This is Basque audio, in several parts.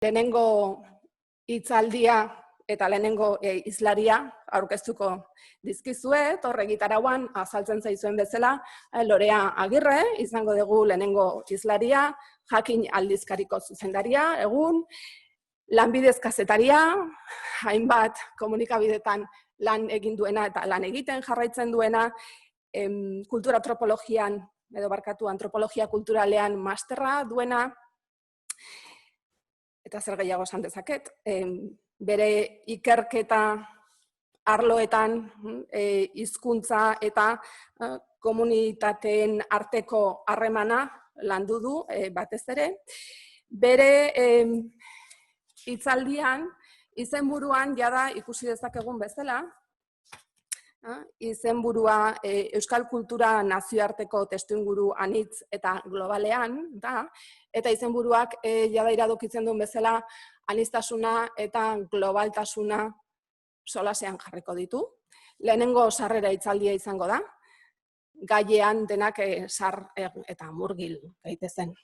Lehenengo hitzaldia eta lehenengo hizlaria aurkeztuko dizkizuet, horre gitarauan azaltzen zaizuen bezala, Lorea Agirre, izango dugu lehenengo hizlaria, Jakin aldizkariko zuzendaria, egun, lanbidez kazetaria, hainbat komunikabidetan lan egin duena eta lan egiten jarraitzen duena, kultura antropologian, edo barkatu antropologia kulturalean masterra duena, eta zer gehiago esan dezaket, bere ikerketa arloetan hizkuntza eta komunitateen arteko harremana landu du batez ere. Bere hitzaldian, izenburuan jada ikusi dezakegun bezala, izenburua Euskal Kultura nazioarteko testuinguru anitz eta globalean da, eta izenburuak jada iradokitzen duen bezala aniztasuna eta globaltasuna solasean jarriko ditu. Lehenengo sarrera hitzaldia izango da, gaiean denak sar eta murgil gaitezen.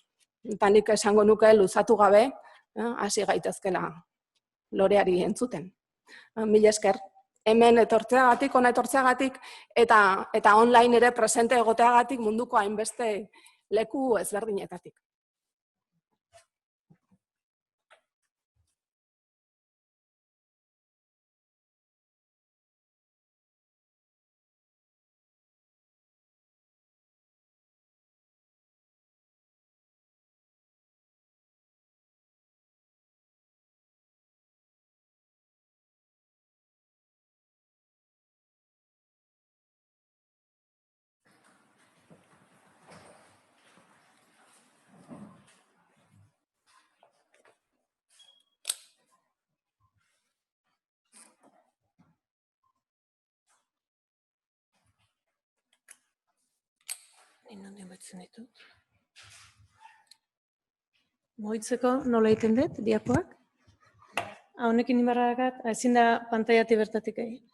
Eta nik esango nuke luzatu gabe, hasi gaitezkela Loreari entzuten. Mila esker. Hemen etortzeagatik, ona etortzeagatik, eta online ere presente egoteagatik munduko hainbeste leku ezberdinetatik. Nondik baitzen ditut. Mugitzeko nola egiten dut, diapoak? Honekin inbarrakat, ezin da pantailatik bertatik egin.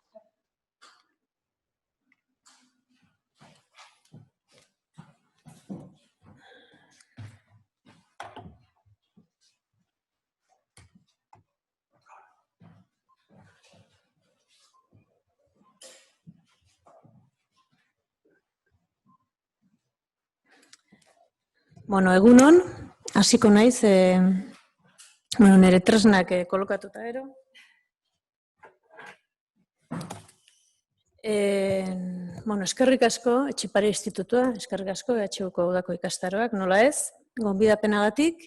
Bueno, egunon, hasiko naiz, nire tresnak kolokatuta gero. Eskerrik asko, Etxepare Institutua, eskerrik asko, EHUko udako ikastaroak, nola ez, gonbidapenagatik,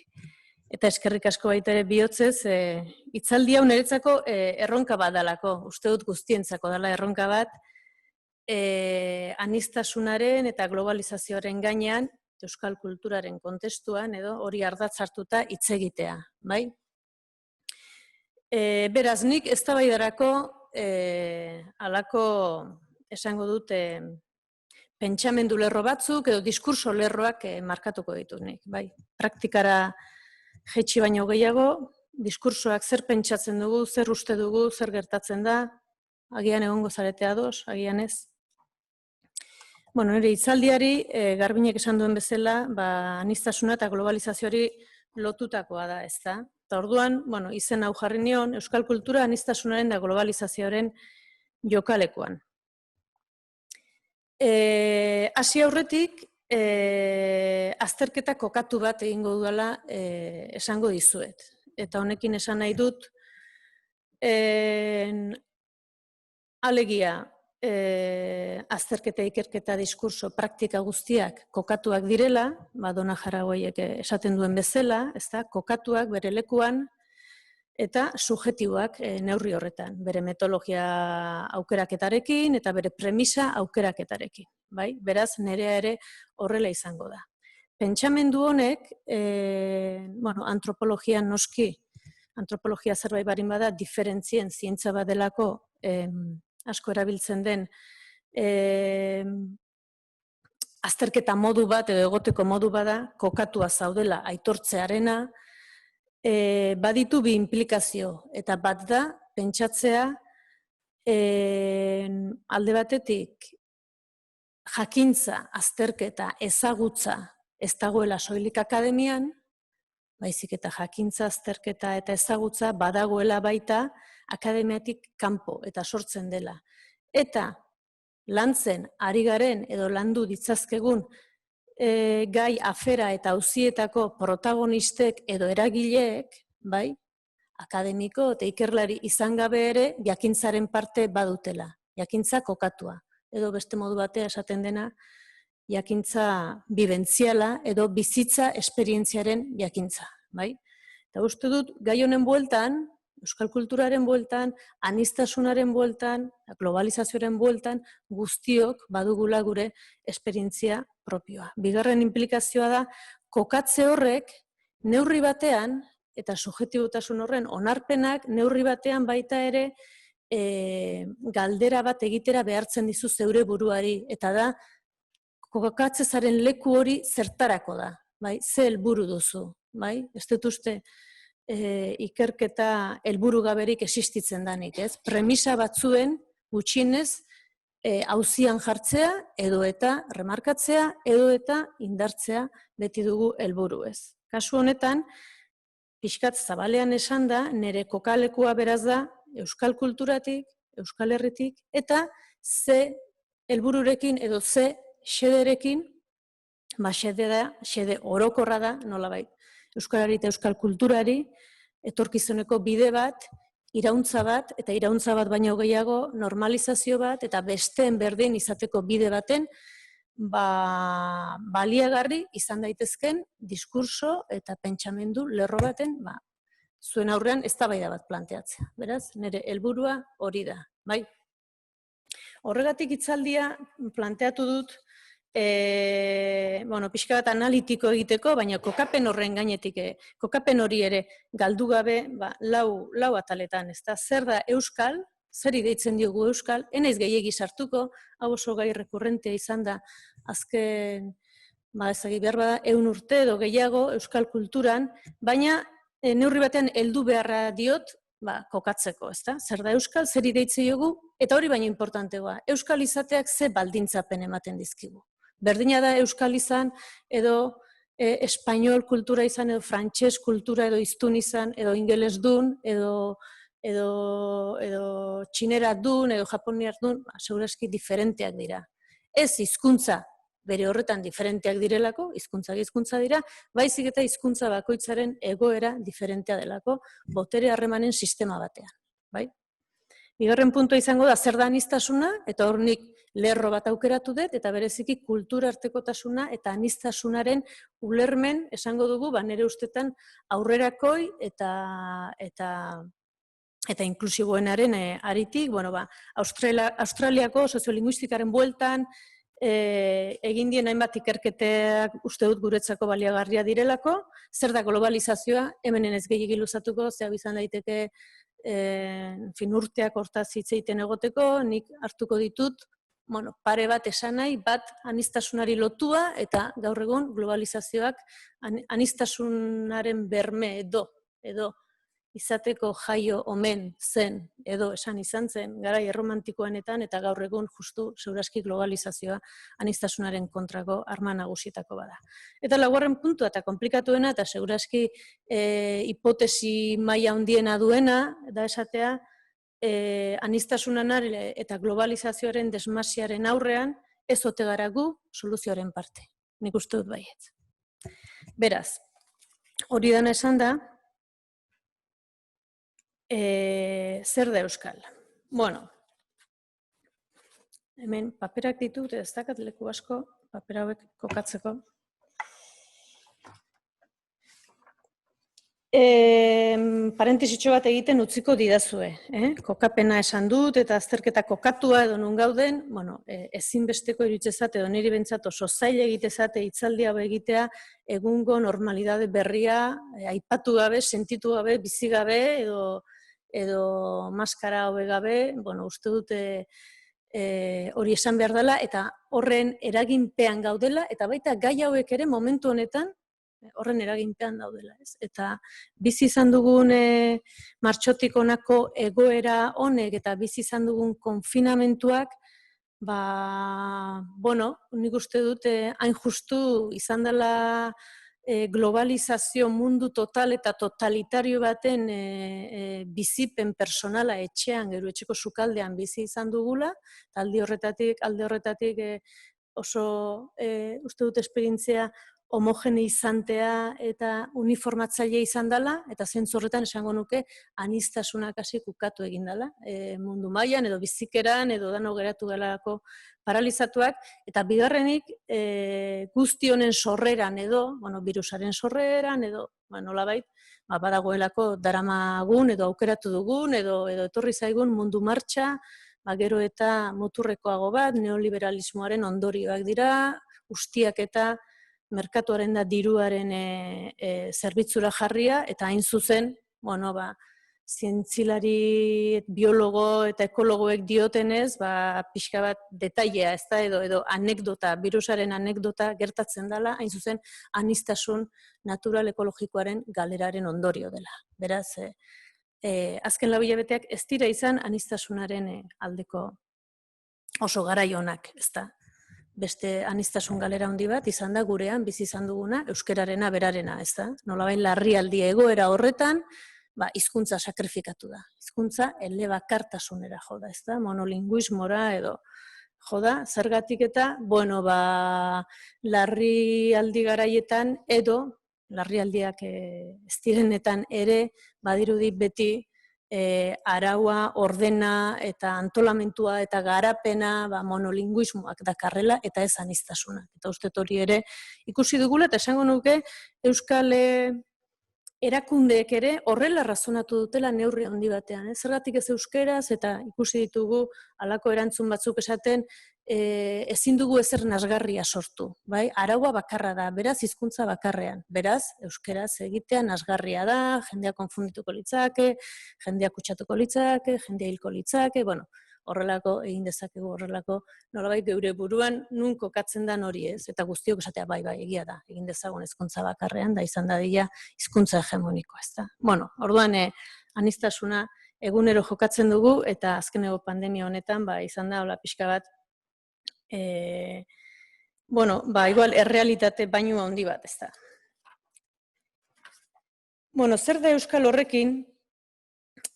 eta eskerrik asko baita ere bihotzez, hitzaldi hau niretzako erronka bat dalako, uste dut guztientzako dela erronka bat, aniztasunaren eta globalizazioaren gainean, euskal kulturaren kontestuan, edo hori ardatz hartuta hitz egitea, bai? Beraz, nik eztabaidarako halako esango dut pentsamendu lerro batzuk edo diskurso lerroak markatuko ditut nik, bai? Praktikara jaitsi baino gehiago, diskursoak zer pentsatzen dugu, zer uste dugu, zer gertatzen da, agian egongo zarete ados, agian ez. Nire hitzaldiari Garbinek esan duen bezala, aniztasuna eta globalizazioari lotutakoa da, ez da? Eta orduan, izen hau jarri nion, euskal kultura aniztasunaren eta globalizazioaren jokalekuan. Hasi aurretik, azterketa kokatu bat egingo duela esango dizuet. Eta honekin esan nahi dut, alegia, azterketa, ikerketa, diskurso, praktika guztiak kokatuak direla, Dona Jaragoiek esaten duen bezala, kokatuak bere lekuan, eta subjektiboak neurri horretan, bere metodologia aukeraketarekin eta bere premisa aukeraketarekin. Beraz, nerea ere horrela izango da. Pentsamendu honek, antropologian noski, antropologia zerbait barin bada, diferentzien zientza bat delako, asko erabiltzen den azterketa modu bat edo egoteko modu bada, kokatua zaudela aitortzearena, baditu bi implikazio, eta bat da, pentsatzea, alde batetik, jakintza, azterketa, ezagutza, ez dagoela soilik akademian, baizik eta jakintza, azterketa eta ezagutza badagoela baita akademiatik kanpo eta sortzen dela. Eta lantzen ari garen edo landu ditzazkegun gai afera eta auzietako protagonistek edo eragileek, bai, akademiko eta ikerlari izan gabe ere jakintzaren parte badutela, jakintza kokatua, edo beste modu batea esaten dena, jakintza bibentziala edo bizitza esperientziaren jakintza, bai? Eta uste dut, gai honen bueltan, euskal kulturaren bueltan, aniztasunaren bueltan, globalizazioaren bueltan, guztiok badugula gure esperientzia propioa. Bigarren implikazioa da, kokatze horrek neurri batean, eta subjektibotasun horren onarpenak neurri batean baita ere galdera bat egitera behartzen dizu zeure buruari, eta da, kokatzezaren leku hori zertarako da, bai? Ze helburu duzu, bai? Ez dut uste ikerketa helburu gaberik existitzen danik, ez? Premisa batzuen gutxienez auzian jartzea edo eta remarkatzea edo eta indartzea beti dugu helburu, ez? Kasu honetan, pixkat zabalean esan da, nire kokalekua beraz da euskal kulturatik, euskal herritik, eta ze helbururekin edo ze xederekin, xede orokorra da, nolabait, euskarari eta euskal kulturari, etorkizuneko bide bat, irauntza bat, eta irauntza bat baino gehiago, normalizazio bat, eta besteen berdin izateko bide baten, baliagarri izan daitezken diskurso eta pentsamendu lerro baten, zuen aurrean eztabaida bat planteatzea. Beraz, nire helburua hori da, bai? Horregatik hitzaldia planteatu dut, pixka bat analitiko egiteko, baina kokapen horren gainetik, kokapen hori ere galdu gabe, lau ataletan, ezta? Zer da euskal, zer deitzen diogu euskal, enaiz gehiegi sartuko, hau oso gai rekurrentea izan da, azken, ezagik behar bada, 100 urte edo gehiago euskal kulturan, baina neurri batean heldu beharra diot, kokatzeko, ezta? Zer da euskal, zer deitzen diogu, eta hori baino importantegoa, euskal izateak ze baldintzapen ematen dizkigu. Berdina da euskal izan, edo espainol kultura izan, edo frantses kultura, edo hiztun izan, edo ingeles dun, edo txinera dun, edo japoniar dun, segurazki diferenteak dira. Ez hizkuntza bere horretan diferenteak direlako, hizkuntza dira, baizik eta hizkuntza bakoitzaren egoera diferentea delako, botere harremanen sistema batean. Bigarren puntua izango da zer da aniztasuna, eta hor nik lerro bat aukeratu dut, eta bereziki kultura artekotasuna eta aniztasunaren ulermen esango dugu, nire ustetan aurrerakoi eta inklusiboenaren aritik, Australiako soziolinguistikaren bueltan, egin dien hainbat ikerketeak uste dut guretzako baliagarria direlako, zer da globalizazioa, hemenen ez gehiagik luzatuko, zehab izan daiteke urteak hortaz hitz egiten egoteko, nik hartuko ditut, pare bat esan nahi, bat aniztasunari lotua, eta gaur egun globalizazioak aniztasunaren berme edo izateko jaio omen zen, edo esan izan zen, garai erromantikoenetan, eta gaur egun justu segurazki globalizazioa aniztasunaren kontrako arma nagusietako bada. Eta laugarren puntua eta komplikatuena, eta segurazki hipotesi maila handiena duena, da esatea, aniztasunan eta globalizazioaren desmasiaren aurrean, ez ote gara gu soluzioaren parte. Nik uste dut baietz. Beraz, hori dena esan da, zer da euskal? Hemen paperak ditut, ez dakat leku asko, paper hauek kokatzeko. Parentisitxo bat egiten utziko didazue. Kokapena esan dut eta azterketa kokatua edo nun gauden, ezinbesteko iritzezat edo niri bentsat oso zaila egitezat hitzaldi hau egitea egungo normalidade berria aipatu gabe, sentitu gabe, bizi gabe edo maskara hobe gabe, uste dute hori esan behar dela eta horren eraginpean gaudela eta baita gai hauek ere momentu honetan horren eraginpean daudela, ez? Eta bizi izan dugun martxotik honako egoera honek eta bizi izan dugun konfinamentuak, nik uste dut hain justu izan dela globalizazio mundu total eta totalitario baten bizipen personala etxean, gero etxeko sukaldean bizi izan dugula, alde horretatik oso uste dut esperientzia homogeneizantea eta uniformatzaile izan dela, eta zentzu horretan esango nuke aniztasunak hasi ukatu egin dela, mundu mailan edo bizikeran edo dano geratu delako paralizatuak, eta bigarrenik guzti honen sorreran edo, virusaren sorreran edo, nolabait, badagoelako daramagun edo aukeratu dugun edo etorri zaigun mundu martxa, gero eta muturrekoago bat, neoliberalismoaren ondorioak dira, ustiak eta merkatuaren da diruaren zerbitzura jarria, eta hain zuzen, zientzilari, biologo eta ekologoek diotenez, pixka bat detailea, ez da, edo anekdota, virusaren anekdota gertatzen dela, hain zuzen, aniztasun natural ekologikoaren galeraren ondorio dela. Beraz, azken 4 hilabeteak ez dira izan aniztasunaren aldeko oso garai onak, ez da. Beste aniztasun galera handi bat izan da gurean bizi izan duguna, euskararena berarena, ez da. Nolabait larrialdi egoera horretan, hizkuntza sakrifikatu da. Hizkuntza elebakartasunera jo da, ez da, monolinguismora edo jo da, zergatik eta, larrialdi garaietan edo, larrialdiak ez direnetan ere, badirudi beti araua, ordena eta antolamentua eta garapena monolinguismoak dakarrela eta ez aniztasunak. Eta uste hori ere ikusi dugula eta esango nuke Euskal erakundeek ere horrela razonatu dutela neurri handi batean. Zergatik ez euskeraz eta ikusi ditugu halako erantzun batzuk esaten ezin dugu ezer nasgarria sortu. Araua bakarra da, beraz hizkuntza bakarrean. Beraz, euskeraz egitea nasgarria da, jendea konfundituko litzake, jendea kutsatuko litzake, jendea hilko litzake, horrelako egin dezakegu horrelako, nolabait geure buruan nun kokatzen dan hori ez, eta guztiok esatea bai, egia da, egin dezagun hizkuntza bakarrean, da izan dadila hizkuntza hegemonikoa, ez da. Orduan, aniztasuna egunero jokatzen dugu, eta azkeneko pandemia honetan, izan da, hola pixka bat, igual, errealitate baino handi bat, ez da. Zer da Euskal horrekin,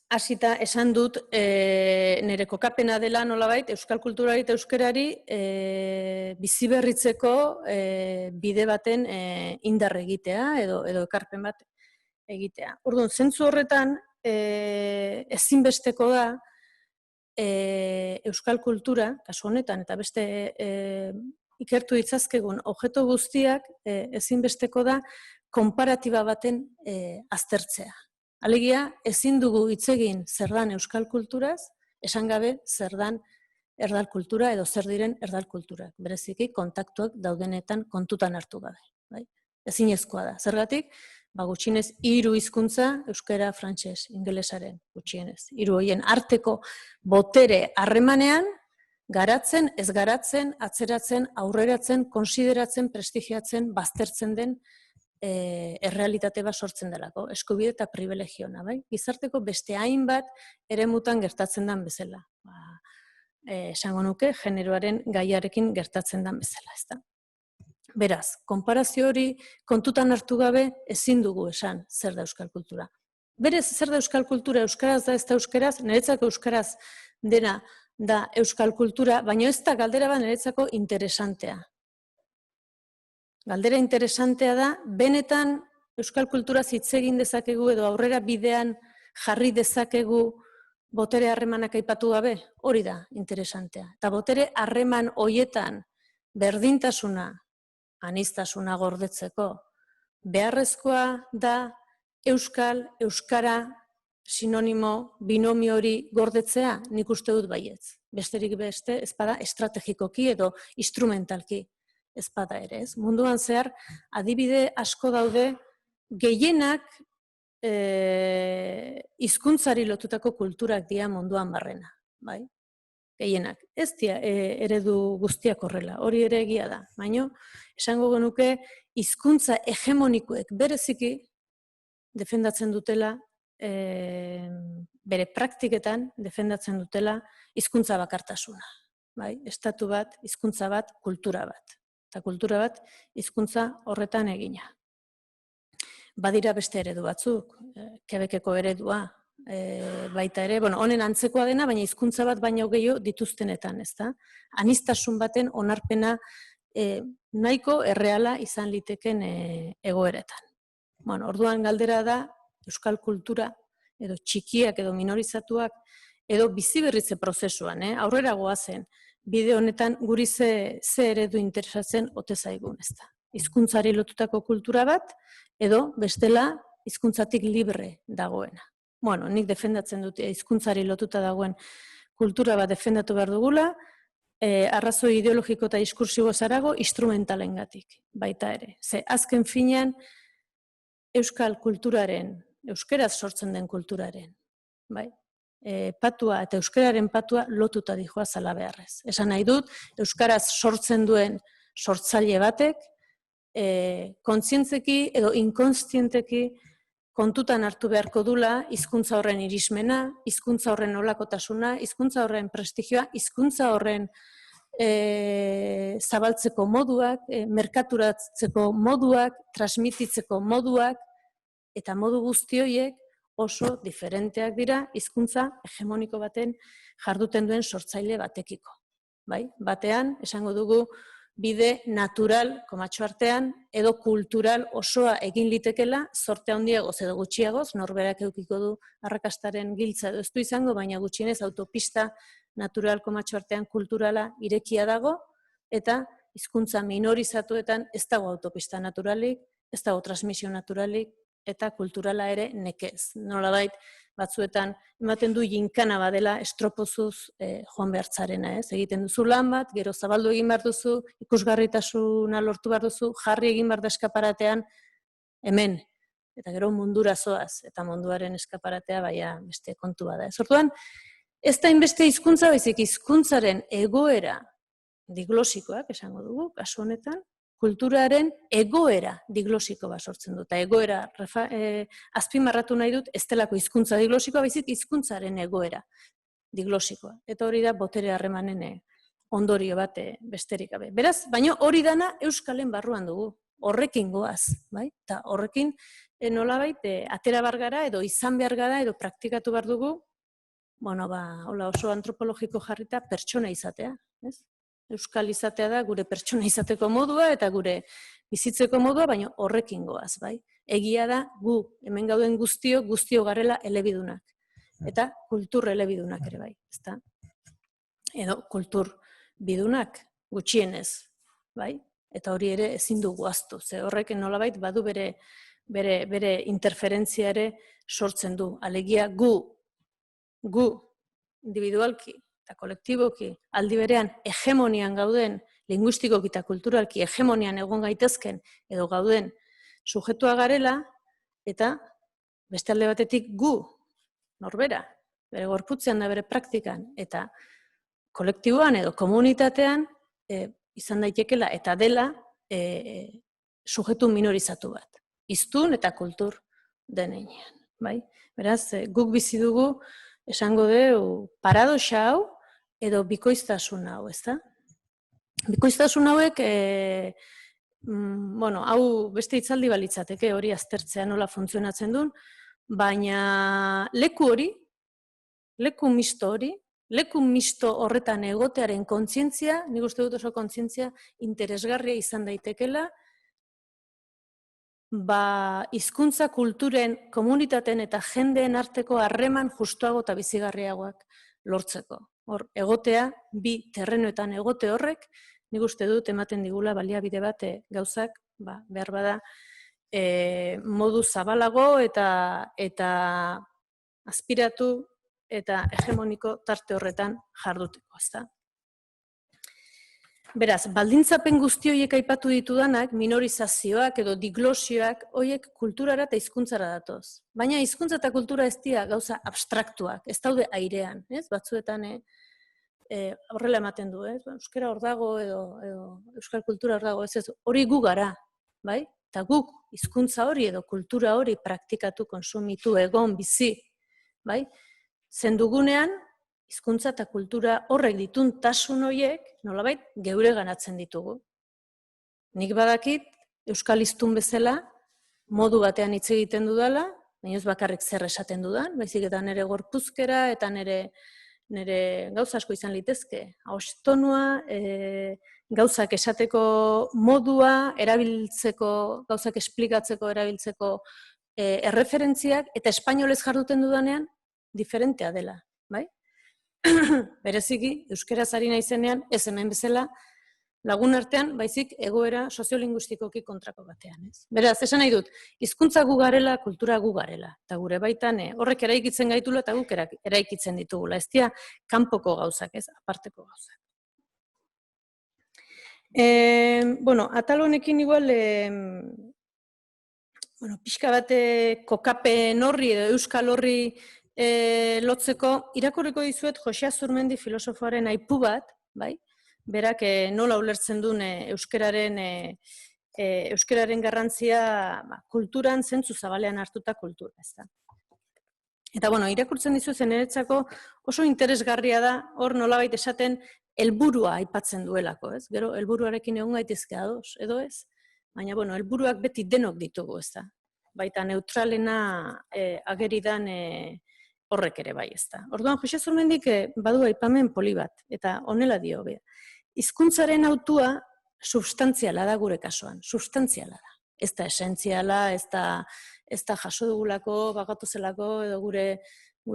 hasita esan dut nire kokapena dela nolabait euskal kulturari eta euskarari biziberritzeko bide baten indar egitea edo ekarpen bat egitea. Orduan, zentzu horretan ezinbesteko da euskal kultura, kasu honetan, eta beste ikertu ditzazkegun objeto guztiak ezinbesteko da konparatiba baten aztertzea. Alegia, ezin dugu hitz egin zer dan euskal kulturaz, esan gabe zer dan erdal kultura edo zer diren erdal kulturak. Bereziki, kontaktuak daudenetan kontutan hartu gabe. Ezinezkoa da. Zergatik, gutxienez 3 hizkuntza, euskara, frantses, ingelesaren, gutxienez. 3 horien arteko botere harremanean, garatzen, ez garatzen, atzeratzen, aurreratzen, konsideratzen, prestigiatzen, baztertzen den errealitate bat sortzen delako, eskubide eta privilegiona, bai? Gizarteko beste hainbat eremutan gertatzen den bezala. Esango nuke, generoaren gaiarekin gertatzen den bezala, ez da? Beraz, konparazio hori kontutan hartu gabe ezin dugu esan zer da euskal kultura. Berez, zer da euskal kultura, euskaraz da ez da euskaraz, niretzako euskaraz dena da euskal kultura, baina ez da galdera bat niretzako interesantea. Galdera interesantea da, benetan euskal kultura hitz egin dezakegu edo aurrera bidean jarri dezakegu botere harremanak aipatu gabe, hori da interesantea. Eta botere harreman hoietan berdintasuna, aniztasuna gordetzeko, beharrezkoa da euskal, euskara, sinonimo, binomio hori gordetzea, nik uste dut baietz. Besterik beste, ez bada estrategikoki edo instrumentalki. Ez bada ere, ez? Munduan zehar, adibide asko daude, gehienak hizkuntzari lotutako kulturak dira munduan barrena, bai? Gehienak. Ez dira eredu guztiak horrela, hori ere egia da. Baina, esango genuke, hizkuntza hegemonikoek bereziki defendatzen dutela, bere praktiketan defendatzen dutela hizkuntza bakartasuna. Bai? Estatu bat, hizkuntza bat, kultura bat. Eta kultura bat, hizkuntza horretan egina. badira beste eredu batzuk, Quebeceko eredua, baita ere, honen antzekoa dena, baina hizkuntza bat baino gehiago dituztenetan, ezta? Aniztasun baten onarpena nahiko erreala izan liteken egoeretan. Orduan galdera da, euskal kultura, edo txikiak, edo minorizatuak, edo biziberritze prozesuan, aurrera goazen, bide honetan guri ze eredu interesatzen ote zaigun, ezta? Hizkuntzari lotutako kultura bat, edo bestela hizkuntzatik libre dagoena. Nik defendatzen dut hizkuntzari lotuta dagoen kultura bat defendatu behar dugula, arrazoi ideologiko eta diskursibo zarago instrumentalengatik, baita ere. Ze azken finean, euskal kulturaren, euskeraz sortzen den kulturaren, patua eta euskararen patua lotuta dijoa zala beharrez. Esan nahi dut, euskaraz sortzen duen sortzaile batek, kontzientzeki edo inkonstienteki kontutan hartu beharko dula hizkuntza horren irismena, hizkuntza horren nolakotasuna, hizkuntza horren prestigioa, hizkuntza horren zabaltzeko moduak, merkaturatzeko moduak, transmititzeko moduak, eta modu guzti horiek oso diferenteak dira hizkuntza hegemoniko baten jarduten duen sortzaile batekiko. Batean, esango dugu, bide natural, komatxo artean, edo kultural osoa egin litekela, zorte handiagoz edo gutxiagoz, norberak eukiko du arrakastaren giltza edo ez du izango, baina gutxienez autopista natural, komatxo artean, kulturala irekia dago, eta hizkuntza minorizatuetan ez dago autopista naturalik, ez dago transmisio naturalik, eta kulturala ere nekez. Nolabait, batzuetan ematen du jinkana badela estropozuz joan behartzarena, ez? Egiten duzu lan bat, gero zabaldu egin behar duzu, ikusgarritasuna lortu behar duzu, jarri egin behar da eskaparatean hemen, eta gero mundura zoaz, eta munduaren eskaparatea baina beste kontu bada. Orduan, ez da inbeste hizkuntza, baizik hizkuntzaren egoera diglosikoak, esango dugu, kasu honetan, kulturaren egoera diglosiko bat sortzen dut. Eta egoera azpimarratu nahi dut, ez delako hizkuntza diglosikoa, baizik hizkuntzaren egoera diglosikoa. Eta hori da botere harremanen ondorio bat besterik gabe. Beraz, baina hori dana euskalen barruan dugu. Horrekin goaz, bai? Eta horrekin nolabait atera behar gara, edo izan behar gara, edo praktikatu behar dugu, hola oso antropologiko jarrita pertsona izatea, ez? Euskal izatea da gure pertsona izateko modua eta gure bizitzeko modua, baina horrekin goaz, bai? Egia da gu, hemen gauden guztio garela elebidunak. Eta kultur elebidunak ere bai, ezta? Edo kultur bidunak gutxienez, bai? Eta hori ere ezin dugu ahaztu, ze horrek nolabait badu bere interferentzia ere sortzen du. Alegia gu individualki eta kolektiboki, aldi berean hegemonian gauden, linguistikoki eta kulturalki hegemonian egon gaitezken edo gauden sujetua garela, eta beste alde batetik gu, norbera, bere gorputzean da bere praktikan, eta kolektiboan edo komunitatean izan daitekela eta dela sujetu minorizatu bat. Hiztun eta kultur denean. Beraz, guk bizi dugu, esango dugu, paradoxa hau, edo bikoiztasun hau, ezta? Bikoiztasun hauek, hau beste hitzaldi balitzateke hori aztertzea nola funtzionatzen duen, baina leku hori, leku misto horretan egotearen kontzientzia, nik uste dut oso kontzientzia interesgarria izan daitekela, hizkuntza kulturen, komunitateen eta jendeen arteko harreman justuago eta bizigarriagoak lortzeko. Hor, egotea, bi terrenoetan egote horrek, nik uste dut ematen digula baliabide bat gauzak, behar bada, modu zabalago eta aspiratu eta hegemoniko tarte horretan jarduteko, ezta? Beraz, baldintzapen guzti horiek aipatu ditudanak, minorizazioak edo diglosioak, horiek kulturara eta hizkuntzara datoz. Baina hizkuntza eta kultura ez dira gauza abstraktuak, ez daude airean, ez? Batzuetan horrela ematen du, ez? Euskara hor dago edo euskal kultura hor dago, ez? Hori gu gara, bai? Eta guk hizkuntza hori edo kultura hori praktikatu, konsumitu, egon, bizi, bai? Zendugunean, hizkuntza eta kultura horrek ditun tasun horiek, nolabait, geure ganatzen ditugu. Nik badakit, euskal hiztun bezala, modu batean hitz egiten dudala, baina ez bakarrik zer esaten dudan, baizik eta nire gorpuzkera eta nire gauza asko izan litezke. Ahostonua, gauzak esateko modua, erabiltzeko, gauzak esplikatzeko, erabiltzeko erreferentziak, eta espainolez jarduten dudanean, diferentea dela, bai? Bereziki, euskeraz ari naizenean, ez hemen bezala, lagun artean, baizik egoera soziolinguistikoki kontrako batean. Ez? Beraz, esan nahi dut, hizkuntza gu garela, kultura gu garela. Eta gure baitan, horrek eraikitzen gaitula eta guk eraikitzen ditugula. Ez dira, kanpoko gauzak, ez, aparteko gauzak. Atal honekin igual, pixka bate kokapen horri edo euskal horri lotzeko, irakurriko dizuet Jose Azurmendi filosofoaren aipu bat, bai? Berak nola ulertzen duen euskararen garrantzia kulturan zentzu zabalean hartuta kultura, ez da. Eta, irakurtzen dizuzen niretzako oso interesgarria da, hor nolabait esaten helburua aipatzen duelako, ez? Gero, helburuarekin egon gaitezke ados, edo ez? Baina, helburuak beti denok ditugu, ez da. Baita neutralena ageridan horrek ere bai, ez da. Orduan, Jose Azurmendik badu aipamen poli bat, eta honela dio, hizkuntzaren hautua substantziala da gure kasuan, substantziala da. Ez da esentziala, ez da jaso dugulako, bagatu zelako, edo gure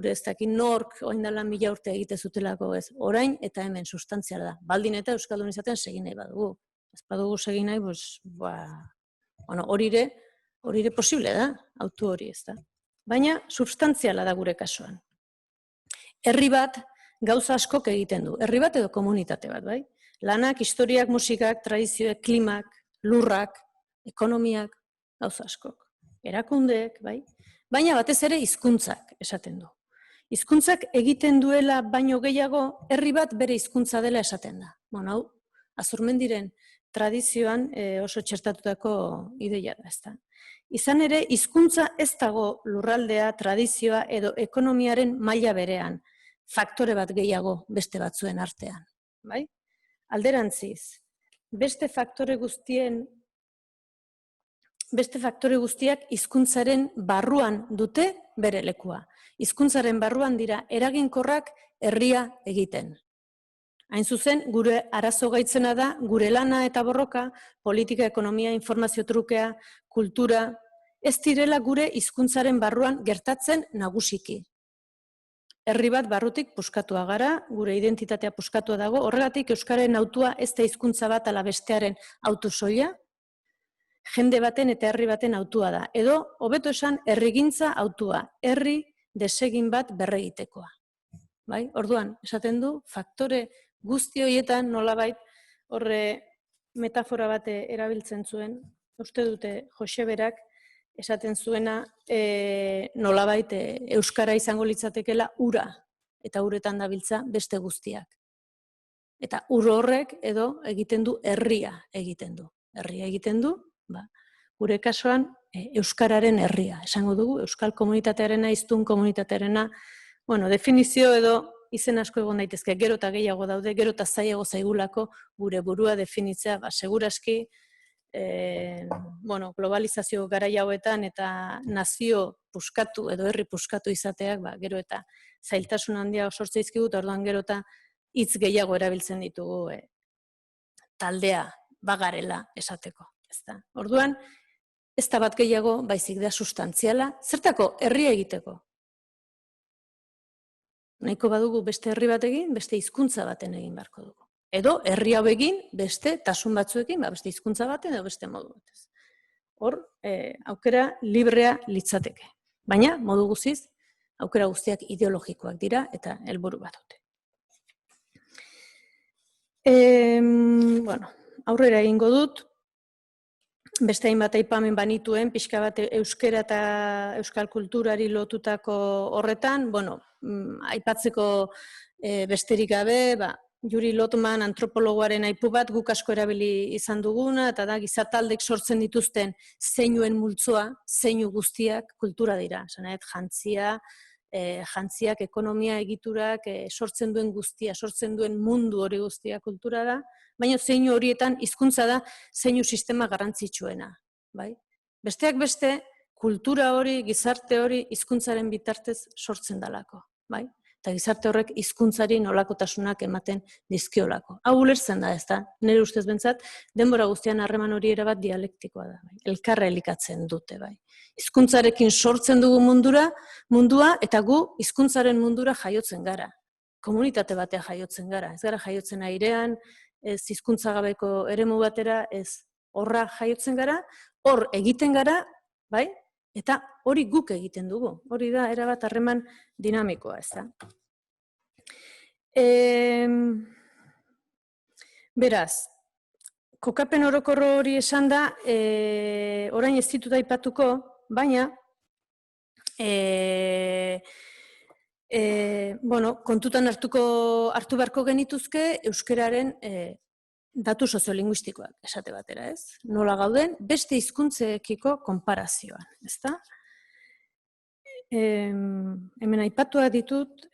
ez dakin nork, oindala 1000 urte egite zutelako, ez. Orain eta hemen substantziala da. Baldin eta euskaldun izaten segin nahi badugu. Ez badugu segin nahi, hori posible da, autu hori, ez da. Baina substantziala da gure kasuan. Herri bat gauza askok egiten du. Herri bat edo komunitate bat, bai? Lanak, historiak, musikak, tradizioek, klimak, lurrak, ekonomiak, gauza askok. Erakundeek, bai? Baina batez ere hizkuntzak esaten du. Hizkuntzak egiten duela baino gehiago, herri bat bere hizkuntza dela esaten da. Hau, Azurmendiren tradizioan oso txertatutako ideia da, ez da. Izan ere, hizkuntza ez dago lurraldea, tradizioa edo ekonomiaren maila berean, faktore bat gehiago beste batzuen artean. Bai? Alderantziz, beste faktore guztiak hizkuntzaren barruan dute bere lekua. Hizkuntzaren barruan dira eraginkorrak herria egiten. Hain zuzen, gure arazo gaitzena da, gure lana eta borroka, politika, ekonomia, informazio trukea, kultura, ez direla gure hizkuntzaren barruan gertatzen nagusiki. Herri bat barrutik puskatua gara, gure identitatea puskatua dago, horregatik euskaren autua ez da hizkuntza bat ala bestearen autu soila, jende baten eta herri baten autua da. Edo, hobeto esan, herrigintza autua, herri desegin bat berregitekoa. Bai? Orduan, esaten du, faktore guzti horietan nolabait horre metafora bat erabiltzen zuen, uste dute Jose berak esaten zuena nolabait euskara izango litzatekela ura, eta uretan dabiltza beste guztiak. Eta ur horrek edo egiten du herria egiten du. Herria egiten du, gure kasuan euskararen herria. Esango dugu, euskal komunitatearena, hiztun komunitatearena, definizio edo izen asko egon daitezke, gero eta gehiago daude, gero eta zailago zaigulako gure burua definitzea, seguraski, globalizazio garai hauetan eta nazio puskatu edo herri puskatu izateak, gero eta zailtasun handia sortze dizkigut, orduan gero eta hitz gehiago erabiltzen ditugu taldea bagarela esateko. Orduan, ez da bat gehiago, baizik da sustantziala, zertako herria egiteko. Nahiko badugu beste herri bat egin, beste hizkuntza baten egin beharko dugu. Edo herri hau egin, beste tasun batzuekin, beste hizkuntza baten edo beste modu batez. Hor, aukera librea litzateke. Baina, modu guztiz, aukera guztiak ideologikoak dira eta helburu bat dute. Aurrera egingo dut, beste hainbat aipamen banituen, pixka bat euskara eta euskal kulturari lotutako horretan, aipatzeko besterik gabe, Juri Lotman antropologoaren aipu bat guk asko erabili izan duguna, eta da gizataldek sortzen dituzten zeinuen multzoa, zeinu guztiak kultura dira. Jantziak, ekonomia egiturak, sortzen duen guztia, sortzen duen mundu hori guztia kultura da, baina zeinu horietan hizkuntza da zeinu sistema garrantzitsuena. Besteak beste, kultura hori, gizarte hori, hizkuntzaren bitartez sortzen dalako, bai? Eta gizarte horrek hizkuntzari nolakotasunak ematen dizkiolako. Hau ulertzen da, ez da? Nire ustez bentsat, denbora guztian harreman hori erabat dialektikoa da, bai? Elkarra elikatzen dute, bai? Hizkuntzarekin sortzen dugu mundua, eta gu hizkuntzaren mundura jaiotzen gara. Komunitate batea jaiotzen gara. Ez gara jaiotzen airean, ez hizkuntza gabeko eremu batera, ez horra jaiotzen gara, hor egiten gara, bai? Eta hori guk egiten dugu. Hori da, erabat harreman dinamikoa, ez da. Beraz, kokapen orokorro hori esan da, orain ez ditut aipatuko, baina, kontutan hartu beharko genituzke euskararen datu soziolinguistikoak, esate batera, ez? Nola gauden, beste hizkuntzeekiko konparazioan, ez da? Hemen aipatua ditut,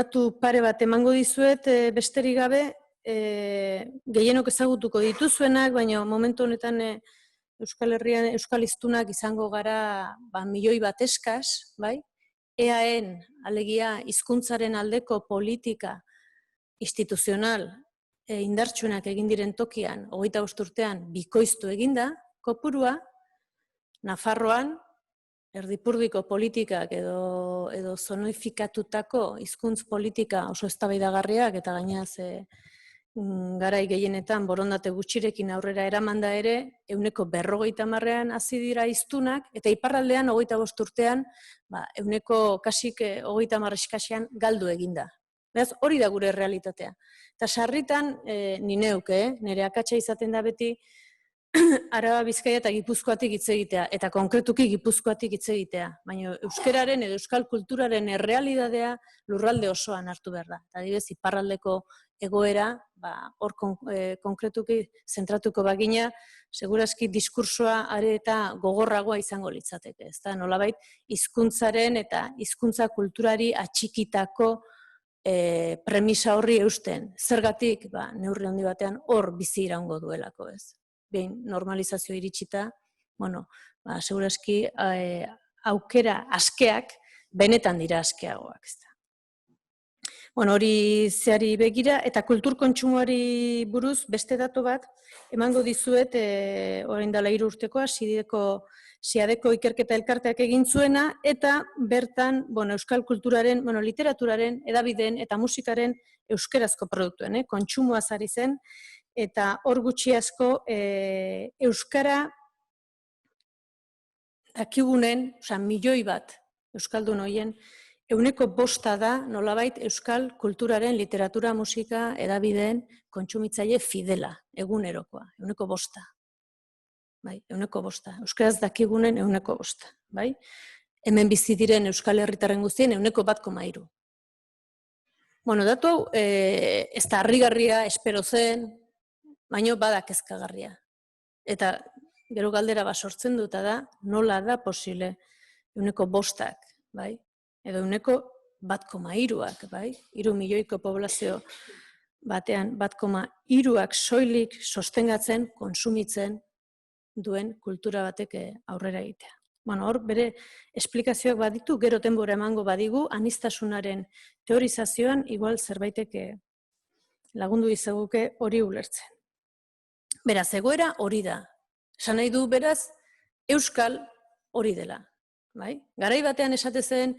datu pare bat emango dizuet, besterik gabe, gehienok ezagutuko dituzuenak, baina momentu honetan Euskal Herrian, Euskal hiztunak izango gara 1 milioi bat eskas, bai? EAen, alegia, hizkuntzaren aldeko politika instituzional indartsuenak egin diren tokian, 25 urtean, bikoiztu eginda, kopurua, Nafarroan, erdipurdiko politikak edo zonifikatutako hizkuntz politika oso eztabaidagarriak eta gainaz garai gehienetan borondate gutxirekin aurrera eramanda ere, 50%an hasi dira hiztunak, eta iparraldean 25 urtean, kasik 30 eskasean galdu eginda. Beraz, hori da gure realitatea. Eta sarritan, ni neuk, nire akatsa izaten da beti, Araba, Bizkaia eta Gipuzkoatik hitz egitea, eta konkretuki Gipuzkoatik hitz egitea. Baina euskararen edo euskal kulturaren errealitatea lurralde osoan hartu behar da. Adibidez, iparraldeko egoera, hor konkretuki zentratuko bagina, segurazki diskursoa are eta gogorragoa izango litzateke. Ez da, nolabait, hizkuntzaren eta hizkuntza kulturari atxikitako premisa horri eusten. Zergatik, neurri handi batean hor bizi iraungo duelako, ez. Behin normalizazio iritsita, segurazki aukera askeak benetan dira askeagoak, ez da. Hori zeari begira, eta kultur kontsumoari buruz beste datu bat, emango dizuet, orain dela 3 urtekoa, SIADeko ikerketa elkarteak egin zuena, eta bertan, euskal kulturaren, literaturaren, edabideen eta musikaren euskerazko produktuen, kontsumoaz ari zen, eta hor gutxi asko euskara dakigunen, milioi bat euskaldun horien, 5% da nolabait euskal kulturaren, literatura, musika, edabideen kontsumitzaile fidela, egunerokoa, 5%. 5%. Euskaraz dakigunen 5%. Hemen bizi diren euskal herritarren guztien 1,3%. Datu hau, ez da harrigarria, espero zen, baina bada kezkagarria. Eta gero galdera sortzen dut da, nola da posible 5%, edo 1,3%, 3 milioiko poblazio batean 1,3%ak soilik sostengatzen, konsumitzen duen kultura batek aurrera egitea. Hor bere esplikazioak baditu, gero denbora emango badigu, aniztasunaren teorizazioan igual zerbaitek lagundu izaguke hori ulertzen. Beraz, egoera hori da. Esan nahi du, beraz, euskal hori dela. Garai batean esate zen,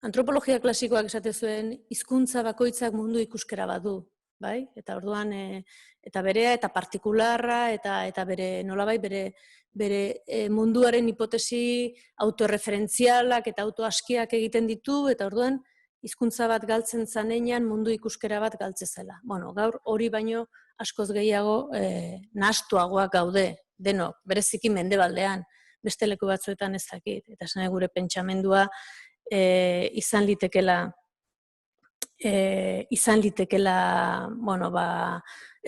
antropologia klasikoak esate zuen, hizkuntza bakoitzak mundu ikuskera badu. Eta orduan, eta berea, eta partikularra, eta bere nolabait, bere munduaren hipotesi autoreferentzialak eta autoaskiak egiten ditu, eta orduan, hizkuntza bat galtzen zanean mundu ikuskera bat galtzezela. Gaur hori baino askoz gehiago nahastuagoak gaude, denok, bereziki mendebaldean, beste leku batzuetan ez dakit. Eta esan gure pentsamendua izan litekela,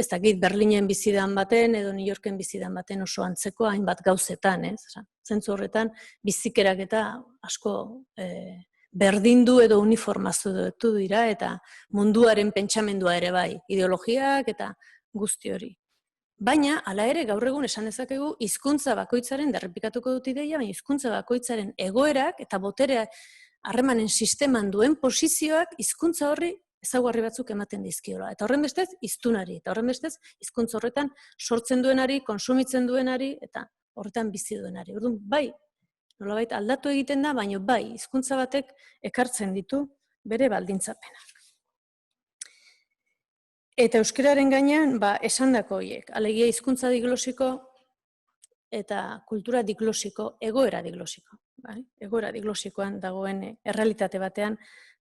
ez dakit, Berlinen bizidan baten edo New Yorken bizidan baten oso antzeko hainbat gauzetan, ez? Zentzu horretan, bizikerak eta asko berdindu edo uniformazioetu dira, eta munduaren pentsamendua ere bai, ideologiak eta guzti hori. Baina, hala ere, gaur egun esan dezakegu, hizkuntza bakoitzaren, derrepikatuko dut ideia, baina hizkuntza bakoitzaren egoerak eta boterea harremanen sisteman duen posizioak hizkuntza horri ezaugarri batzuk ematen dizkiola. Eta horren bestez, hiztunari. Eta horren bestez, hizkuntza horretan sortzen duenari, konsumitzen duenari, eta horretan bizi duenari. Orduan, bai, nolabait aldatu egiten da, baina bai, hizkuntza batek ekartzen ditu bere baldintzapenak. Eta euskararen gainean, esandako horiek, alegia hizkuntza diglosiko eta kultura diglosiko, egoera diglosiko. Egoera diglosikoan dagoen errealitate batean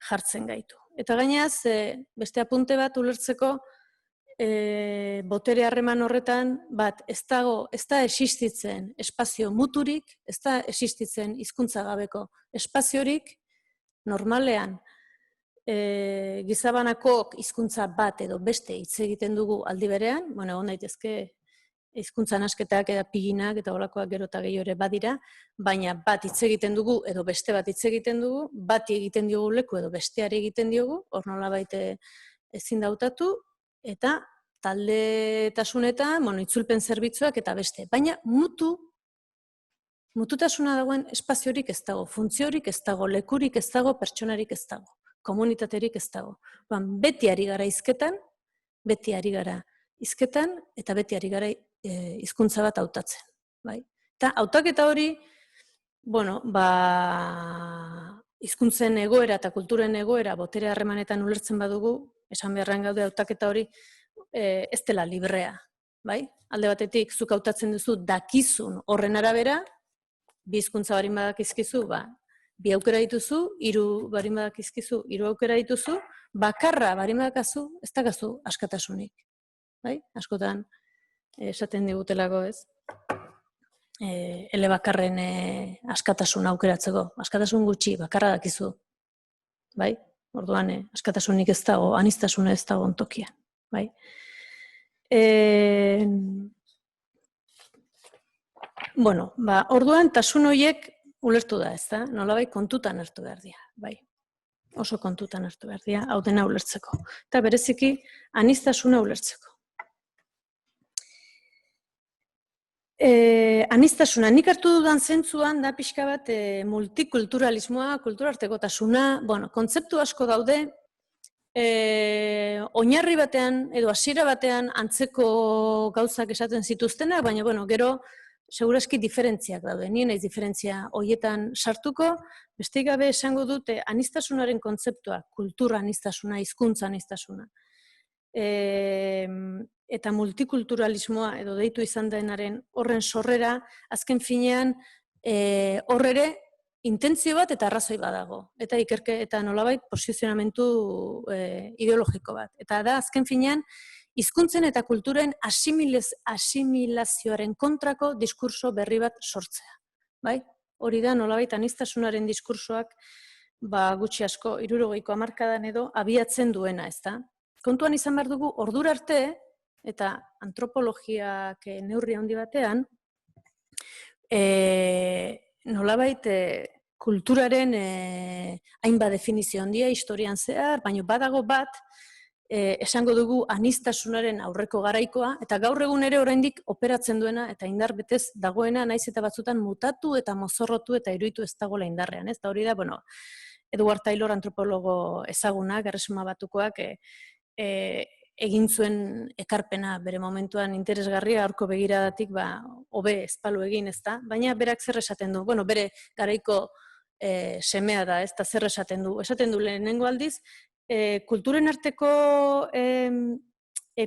jartzen gaitu. Eta gainaz, beste apunte bat ulertzeko, botere harreman horretan, ez da existitzen espazio muturik, ez da existitzen hizkuntza gabeko espaziorik, normalean, gizabanakok hizkuntza bat edo beste hitz egiten dugu aldi berean, egon daitezke hizkuntza nasketak eta piginak eta holakoak gero eta gehiago ere badira, baina bat hitz egiten dugu edo beste bat hitz egiten dugu, bati egiten diogu leku edo besteari egiten diogu, hor nolabait ezin dautatu, eta taldetasunetan, itzulpen zerbitzuak eta beste. Baina mututasuna dagoen espaziorik ez dago, funtziorik ez dago, lekurik ez dago, pertsonarik ez dago, komunitaterik ez dago. Beti ari gara hizketan, eta beti ari gara hizkuntza bat hautatzen. Eta hautaketa hori, hizkuntzen egoera eta kulturen egoera botere harremanetan ulertzen badugu, esan beharrean gaude hautaketa hori ez dela librea. Alde batetik, zuk hautatzen duzu dakizun horren arabera, bi hizkuntza barin badakizkizu, bi aukera dituzu, 3 barin badakizkizu, 3 aukera dituzu, bakarra barin badakazu, ez dakazu askatasunik. Askotan, esaten digutelako ez, elebakarren askatasun aukeratzeko, askatasun gutxi, bakarra dakizu. Orduan, askatasunik ez dago, aniztasuna ez dago ontokian. Orduan, tasun horiek ulertu da, ez da? Nolabait kontutan hartu behar dira, oso kontutan hartu behar dira, hau dena ulertzeko. Eta bereziki, aniztasuna ulertzeko. Aniztasuna, nik hartu dudan zentzuan da pixka bat multikulturalismoa, kulturartekotasuna, kontzeptu asko daude, oinarri batean edo hasiera batean antzeko gauzak esaten zituztenak, baina gero seguraski diferentziak daude, nien ez diferentzia horietan sartuko, besteik gabe esango dute aniztasunaren kontzeptua, kultura aniztasuna, hizkuntza aniztasuna. Eta multikulturalismoa edo deitu izan denaren horren sorrera, azken finean horrere intentzio bat eta arrazoi badago, eta ikerke eta nolabait posizionamentu ideologiko bat. Eta da, azken finean, hizkuntzen eta kulturen asimilazioaren kontrako diskurso berri bat sortzea. Hori da, nolabait aniztasunaren diskursoak gutxi asko 60ko hamarkadan edo abiatzen duena, ez da? Kontuan izan behar dugu, ordura arte, eta antropologiak neurri handi batean, nolabait kulturaren hainbat definizio handia historian zehar, baina badago bat, esango dugu aniztasunaren aurreko garaikoa, eta gaur egun ere oraindik operatzen duena, eta indar betez dagoena, naiz eta batzutan mutatu eta mozorrotu eta iruditu ez dagoela indarrean. Eta hori da, Edward Taylor antropologo ezagunak, Erresuma Batukoak, egin zuen ekarpena bere momentuan interesgarria, aurko begiradatik hobe ezpalu egin, ez da? Baina berak zer esaten du? Bere garaiko semea da, ez da zer esaten du? Esaten du lehenengo aldiz, kulturen arteko,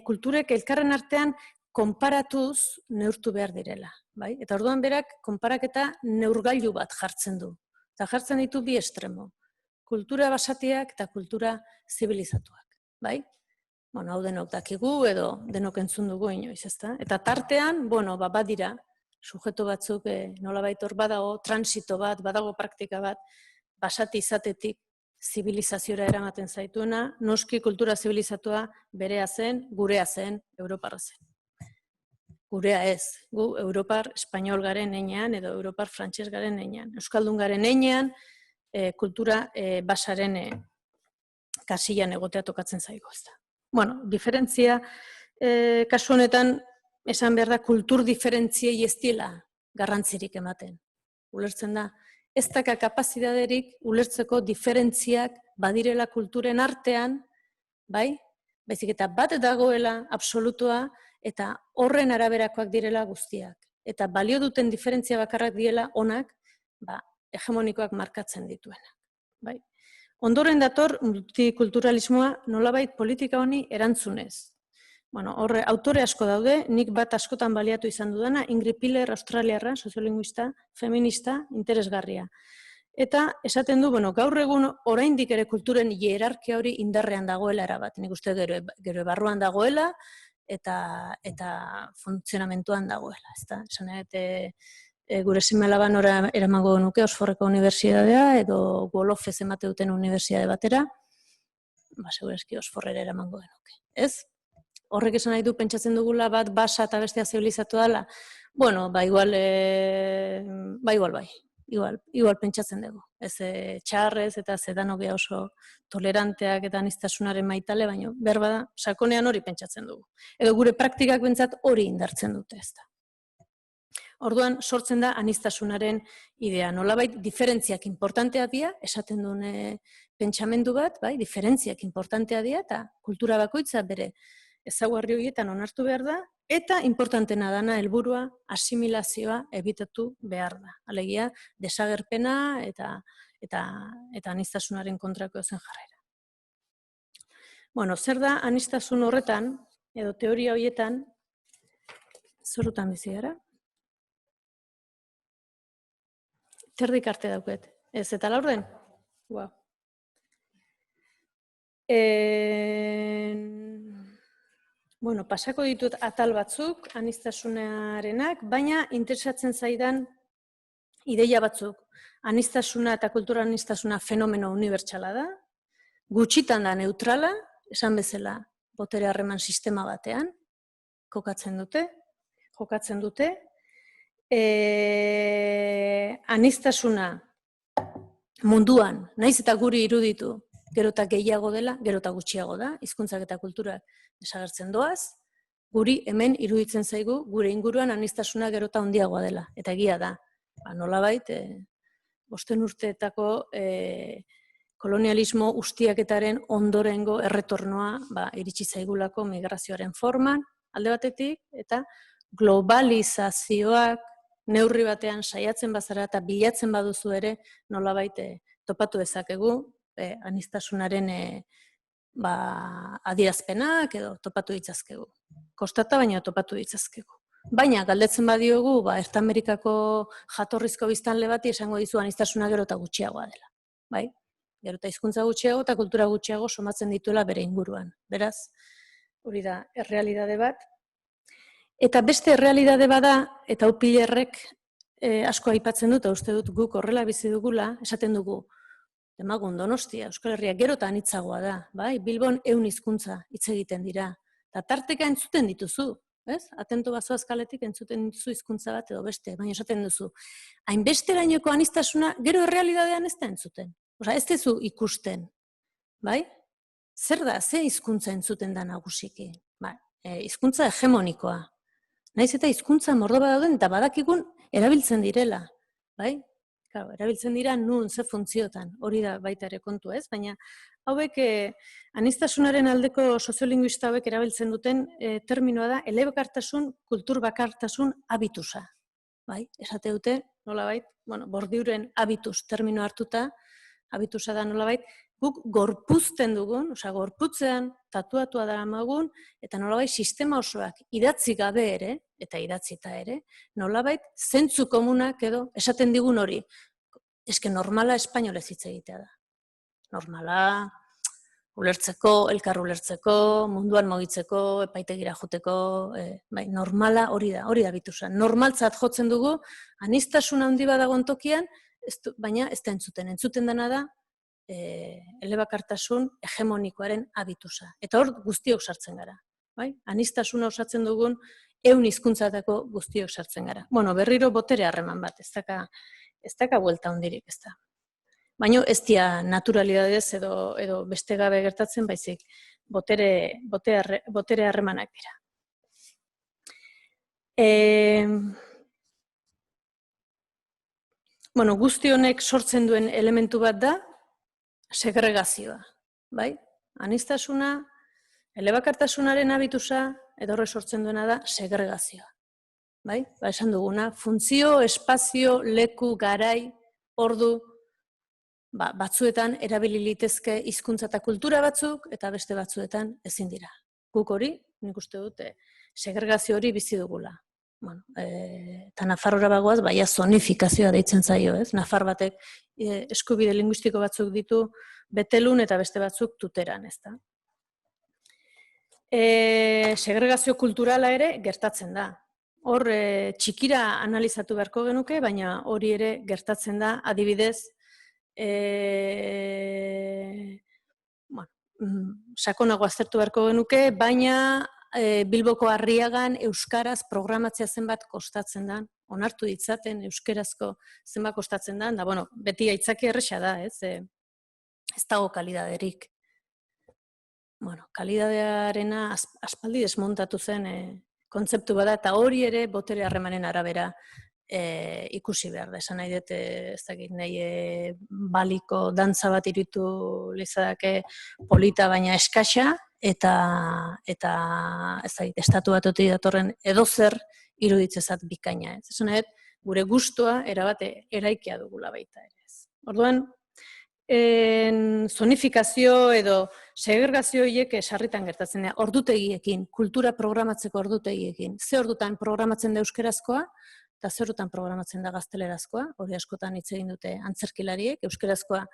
kulturek elkarren artean konparatuz neurtu behar direla. Eta orduan berak konparaketa neurgailu bat jartzen du. Eta jartzen ditu bi estremo. Kultura basatiak eta kultura zibilizatuak. Hau denok dakigu edo denok entzun dugu inoiz, ezta? Eta tartean, badira, sujeto batzuk nolabait hor badago, transito bat, badago praktika bat, basati izatetik zibilizaziora eramaten zaituena, noski kultura zibilizatua berea zen, gurea zen, europarra zen. Gurea ez, gu europar espainol garen heinean edo europar frantses garen heinean. Euskaldun garen heinean, kultura basaren kasilan egotea tokatzen zaigu, ez da. Diferentzia, kasu honetan, esan behar da, kultur diferentziei ez diela garrantzirik ematen. Ulertzen da, ez daka kapazidaderik ulertzeko diferentziak badirela kulturen artean, bai? Baizik eta bat dagoela absolutua eta horren araberakoak direla guztiak. Eta balio duten diferentzia bakarrak direla onak, hegemonikoak markatzen dituenak. Bai? Ondoren dator multikulturalismoa nolabait politika honi erantzunez. Bueno, horre, autore asko daude, nik bat askotan baliatu izan dudana, Ingrid Piller, australiarra, soziolinguista, feminista, interesgarria. Eta esaten du, bueno, gaur egun oraindik ere kulturen hierarkia hori indarrean dagoela erabat. Nik uste gero barruan dagoela eta funtzionamentuan dagoela. Esan gure seme-alaban eramango nuke Oxfordeko unibertsitatea edo Wolofez emate duten unibertsitate batera, segurazki Oxfordera eramango genuke. Ez? Horrek esan nahi du pentsatzen dugula bat basa eta bestea zibilizatu dela? Bueno, igual pentsatzen dugu. Ez txarrez eta zedanogia oso toleranteak eta aniztasunaren maitale, baina berba da, sakonean hori pentsatzen dugu. Edo gure praktikak bentsat hori indartzen dute ez da. Orduan, sortzen da aniztasunaren idea. Nolabait, diferentziak importantea dira, esaten duen pentsamendu bat, diferentziak importantea dira, eta kultura bakoitza bere ezaugarri horietan onartu behar da, eta importantena dana helburua asimilazioa ebitatu behar da. Alegia, desagerpena eta aniztasunaren kontrako zen jarrera. Bueno, zer da aniztasun horretan, edo teoria horietan, zorutan bizi gara? Terdik arte dauket. Ez eta laurden? Wow. Bueno, pasako ditut atal batzuk, aniztasunarenak, baina interesatzen zaidan ideia batzuk. Aniztasuna eta kultura aniztasuna fenomeno unibertsala da, gutxitan da neutrala, esan bezala botere harreman sistema batean, jokatzen dute. Aniztasuna munduan, naiz eta guri iruditu, gero eta gehiago dela, gero eta gutxiago da, hizkuntzak eta kulturak desagertzen doaz, guri hemen iruditzen zaigu, gure inguruan aniztasuna gero eta handiagoa dela. Eta egia da, nolabait, 5 urteetako kolonialismo ustiaketaren ondorengo erretornoa iritsi zaigulako migrazioaren forman, alde batetik, eta globalizazioak neurri batean saiatzen bazara eta bilatzen baduzu ere nolabait topatu dezakegu, aniztasunaren adierazpenak edo topatu ditzazkegu. Kostata baina topatu ditzazkegu. Baina, galdetzen badiogu, Erta Amerikako jatorrizko biztanle bati esango dizu aniztasuna gero eta gutxiagoa dela. Bai? Gero eta hizkuntza gutxiago eta kultura gutxiago somatzen dituela bere inguruan. Beraz, hori da, errealitate bat. Eta beste errealitate bada, eta hau Pillerrek asko aipatzen dut, uste dut guk horrela bizi dugula, esaten dugu, demagun Donostia, Euskal Herria gero eta anitzagoa da, bai? Bilbon 100 hizkuntza hitz egiten dira. Eta tarteka entzuten dituzu, ez? Atento bazoaz kaletik entzuten dituzu hizkuntza bat edo beste, baina esaten duzu. Hainbeste lainoko aniztasuna gero errealitatean ez da entzuten. Osa, ez dezu ikusten, bai? Zer da, ze hizkuntza entzuten da nagusiki? Hizkuntza hegemonikoa. Naiz eta hizkuntza mordo bat dauden eta badakigun erabiltzen direla, bai? Erabiltzen dira nun, ze funtziotan, hori da baita ere kontu ez, baina hauek aniztasunaren aldeko soziolinguista hauek erabiltzen duten terminoa da elebakartasun, kultur bakartasun habitusa. Bai, esate dute, nolabait, bordiuren habitus termino hartuta, habitusa da nolabait, guk gorpuzten dugun, gorputzean tatuatua daramagun, eta nolabait sistema osoak idatzi gabe ere, eta idatzita ere, nolabait zentzu komunak edo esaten digun hori. Eske normala espainolez hitz egitea da. Normala ulertzeko, elkar ulertzeko, munduan mugitzeko, epaitegira joteko, normala hori da habitusa. Normaltzat jotzen dugu, aniztasun handi badagoen tokian, baina ez da entzuten. Entzuten dena da, elebakartasun hegemonikoaren habitusa. Eta hor guztiok sartzen gara. Aniztasuna osatzen dugun 100 hizkuntzatako guztiok sartzen gara. Berriro botere harreman bat, ez daka buelta hondirik, ez da. Baina ez dia naturalidadez edo beste gabe gertatzen, baizik botere harremanak dira. Bueno, guzti honek sortzen duen elementu bat da segregazioa, bai? Aniztasuna, elebakartasunaren habitusa, edo horre sortzen duena da segregazioa, bai? Esan duguna, funtzio, espazio, leku, garai, ordu, batzuetan erabili litezke hizkuntza eta kultura batzuk, eta beste batzuetan ezin dira. Guk hori, nik uste dut, segregazio hori bizi dugula. Bueno, eta Nafarrora bagoaz, baina zonifikazioa deitzen zaio, ez? Nafar batek eskubide linguistiko batzuk ditu betelun eta beste batzuk tuteran, ez da? Segregazio kulturala ere gertatzen da. Hor txikira analizatu beharko genuke, baina hori ere gertatzen da, adibidez, sakonago aztertu beharko genuke, baina Bilboko Arriagan euskaraz programatzea zenbat kostatzen da, onartu ditzaten euskarazko zenbat kostatzen da, da, bueno, beti aitzaki erresa da, ez dago kalidaderik. Bueno, kalidadearena aspaldi desmontatu zen kontzeptu bada, eta hori ere botere harremanen arabera ikusi behar da. Esan nahi dut, ez dakit, nahi baliko dantza bat iruditu lizadake polita baina eskaxa, eta ez dakit, estatu batotik datorren edozer iruditzezat bikaina. Esan nahi dut, gure gustua erabate eraikia dugula baita ere. Orduan, zonifikazio edo segregazio horiek sarritan gertatzen da, ordutegiekin, kultura programatzeko ordutegiekin. Ze ordutan programatzen da euskerazkoa, eta ze ordutan programatzen da gaztelerazkoa, hori askotan hitz egin dute antzerkilariek, euskerazkoa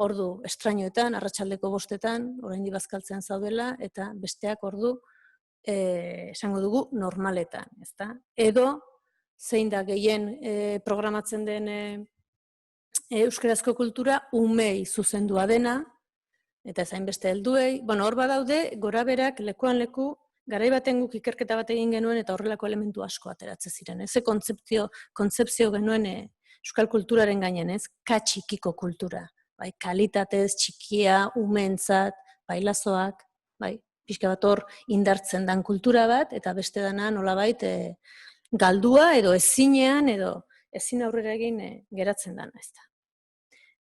ordu estrainoetan, arratsaldeko 5etan, oraindik bazkaltzean zaudela, eta besteak ordu, esango dugu, normaletan, ezta? Edo, zein da gehien programatzen den euskerazko kultura umei zuzendua dena, eta ezain beste helduei. Bueno, hor badaude, gora berak, lekuan leku, garai baten guk ikerketa bat egin genuen eta horrelako elementu asko ateratze ziren. Ze kontzepzio genuen euskal kulturaren gainen, ez? Txikiko kultura. Bai, kalitatez, txikia, umeentzat, bailazoak, bai, pixka bat hor indartzen dan kultura bat, eta beste dana nolabait galdua edo ezinean edo ezin aurrera egin geratzen dana, ez da.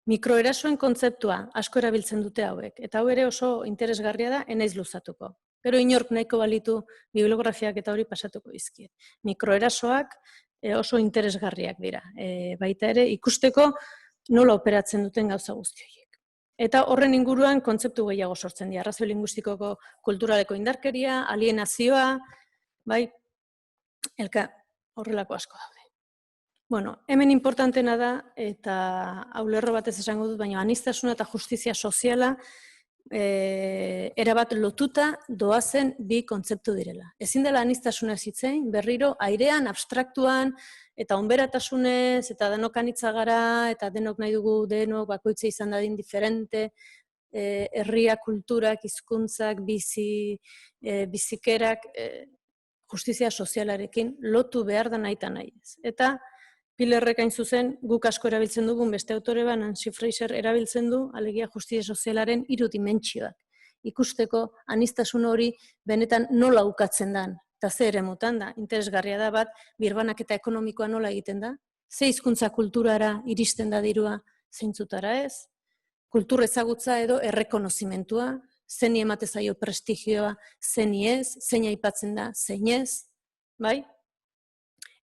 Mikroerasoen kontzeptua asko erabiltzen dute hauek, eta hau ere oso interesgarria da, enaiz luzatuko. Pero inork nahiko balitu bibliografiak eta hori pasatuko dizkiet. Mikroerasoak oso interesgarriak dira. Baita ere, ikusteko nola operatzen duten gauza guzti horiek. Eta horren inguruan kontzeptu gehiago sortzen dira. Arrazoi linguistikoko kulturaleko indarkeria, alienazioa, bai, horrelako asko daude. Bueno, hemen importantena da, eta hau lerro batez esango dut, baina aniztasuna eta justizia soziala erabat lotuta doazen bi kontzeptu direla. Ezin dela aniztasuna zitzein, berriro airean, abstraktuan, eta onberatasunez, eta denok anitza gara, eta denok nahi dugu denok bakoitza izan dadin diferente, herria, kulturak, hizkuntzak, bizikerak, justizia sozialarekin lotu behar da nahi eta nahi ez. Eta Pilerrek hain zuzen, guk asko erabiltzen dugun beste autore bat, Nancy Fraser erabiltzen du, alegia justizia sozialaren 3 dimentsioak. Ikusteko aniztasun hori benetan nola ukatzen dan, eta ze eremutan da, interesgarria da bat, birbanaketa ekonomikoa nola egiten da, ze hizkuntza kulturara iristen da dirua zeintzutara ez, kultur ezagutza edo errekonozimentua, zeini emate zaio prestigioa, zeini ez, zein aipatzen da, zein ez, bai?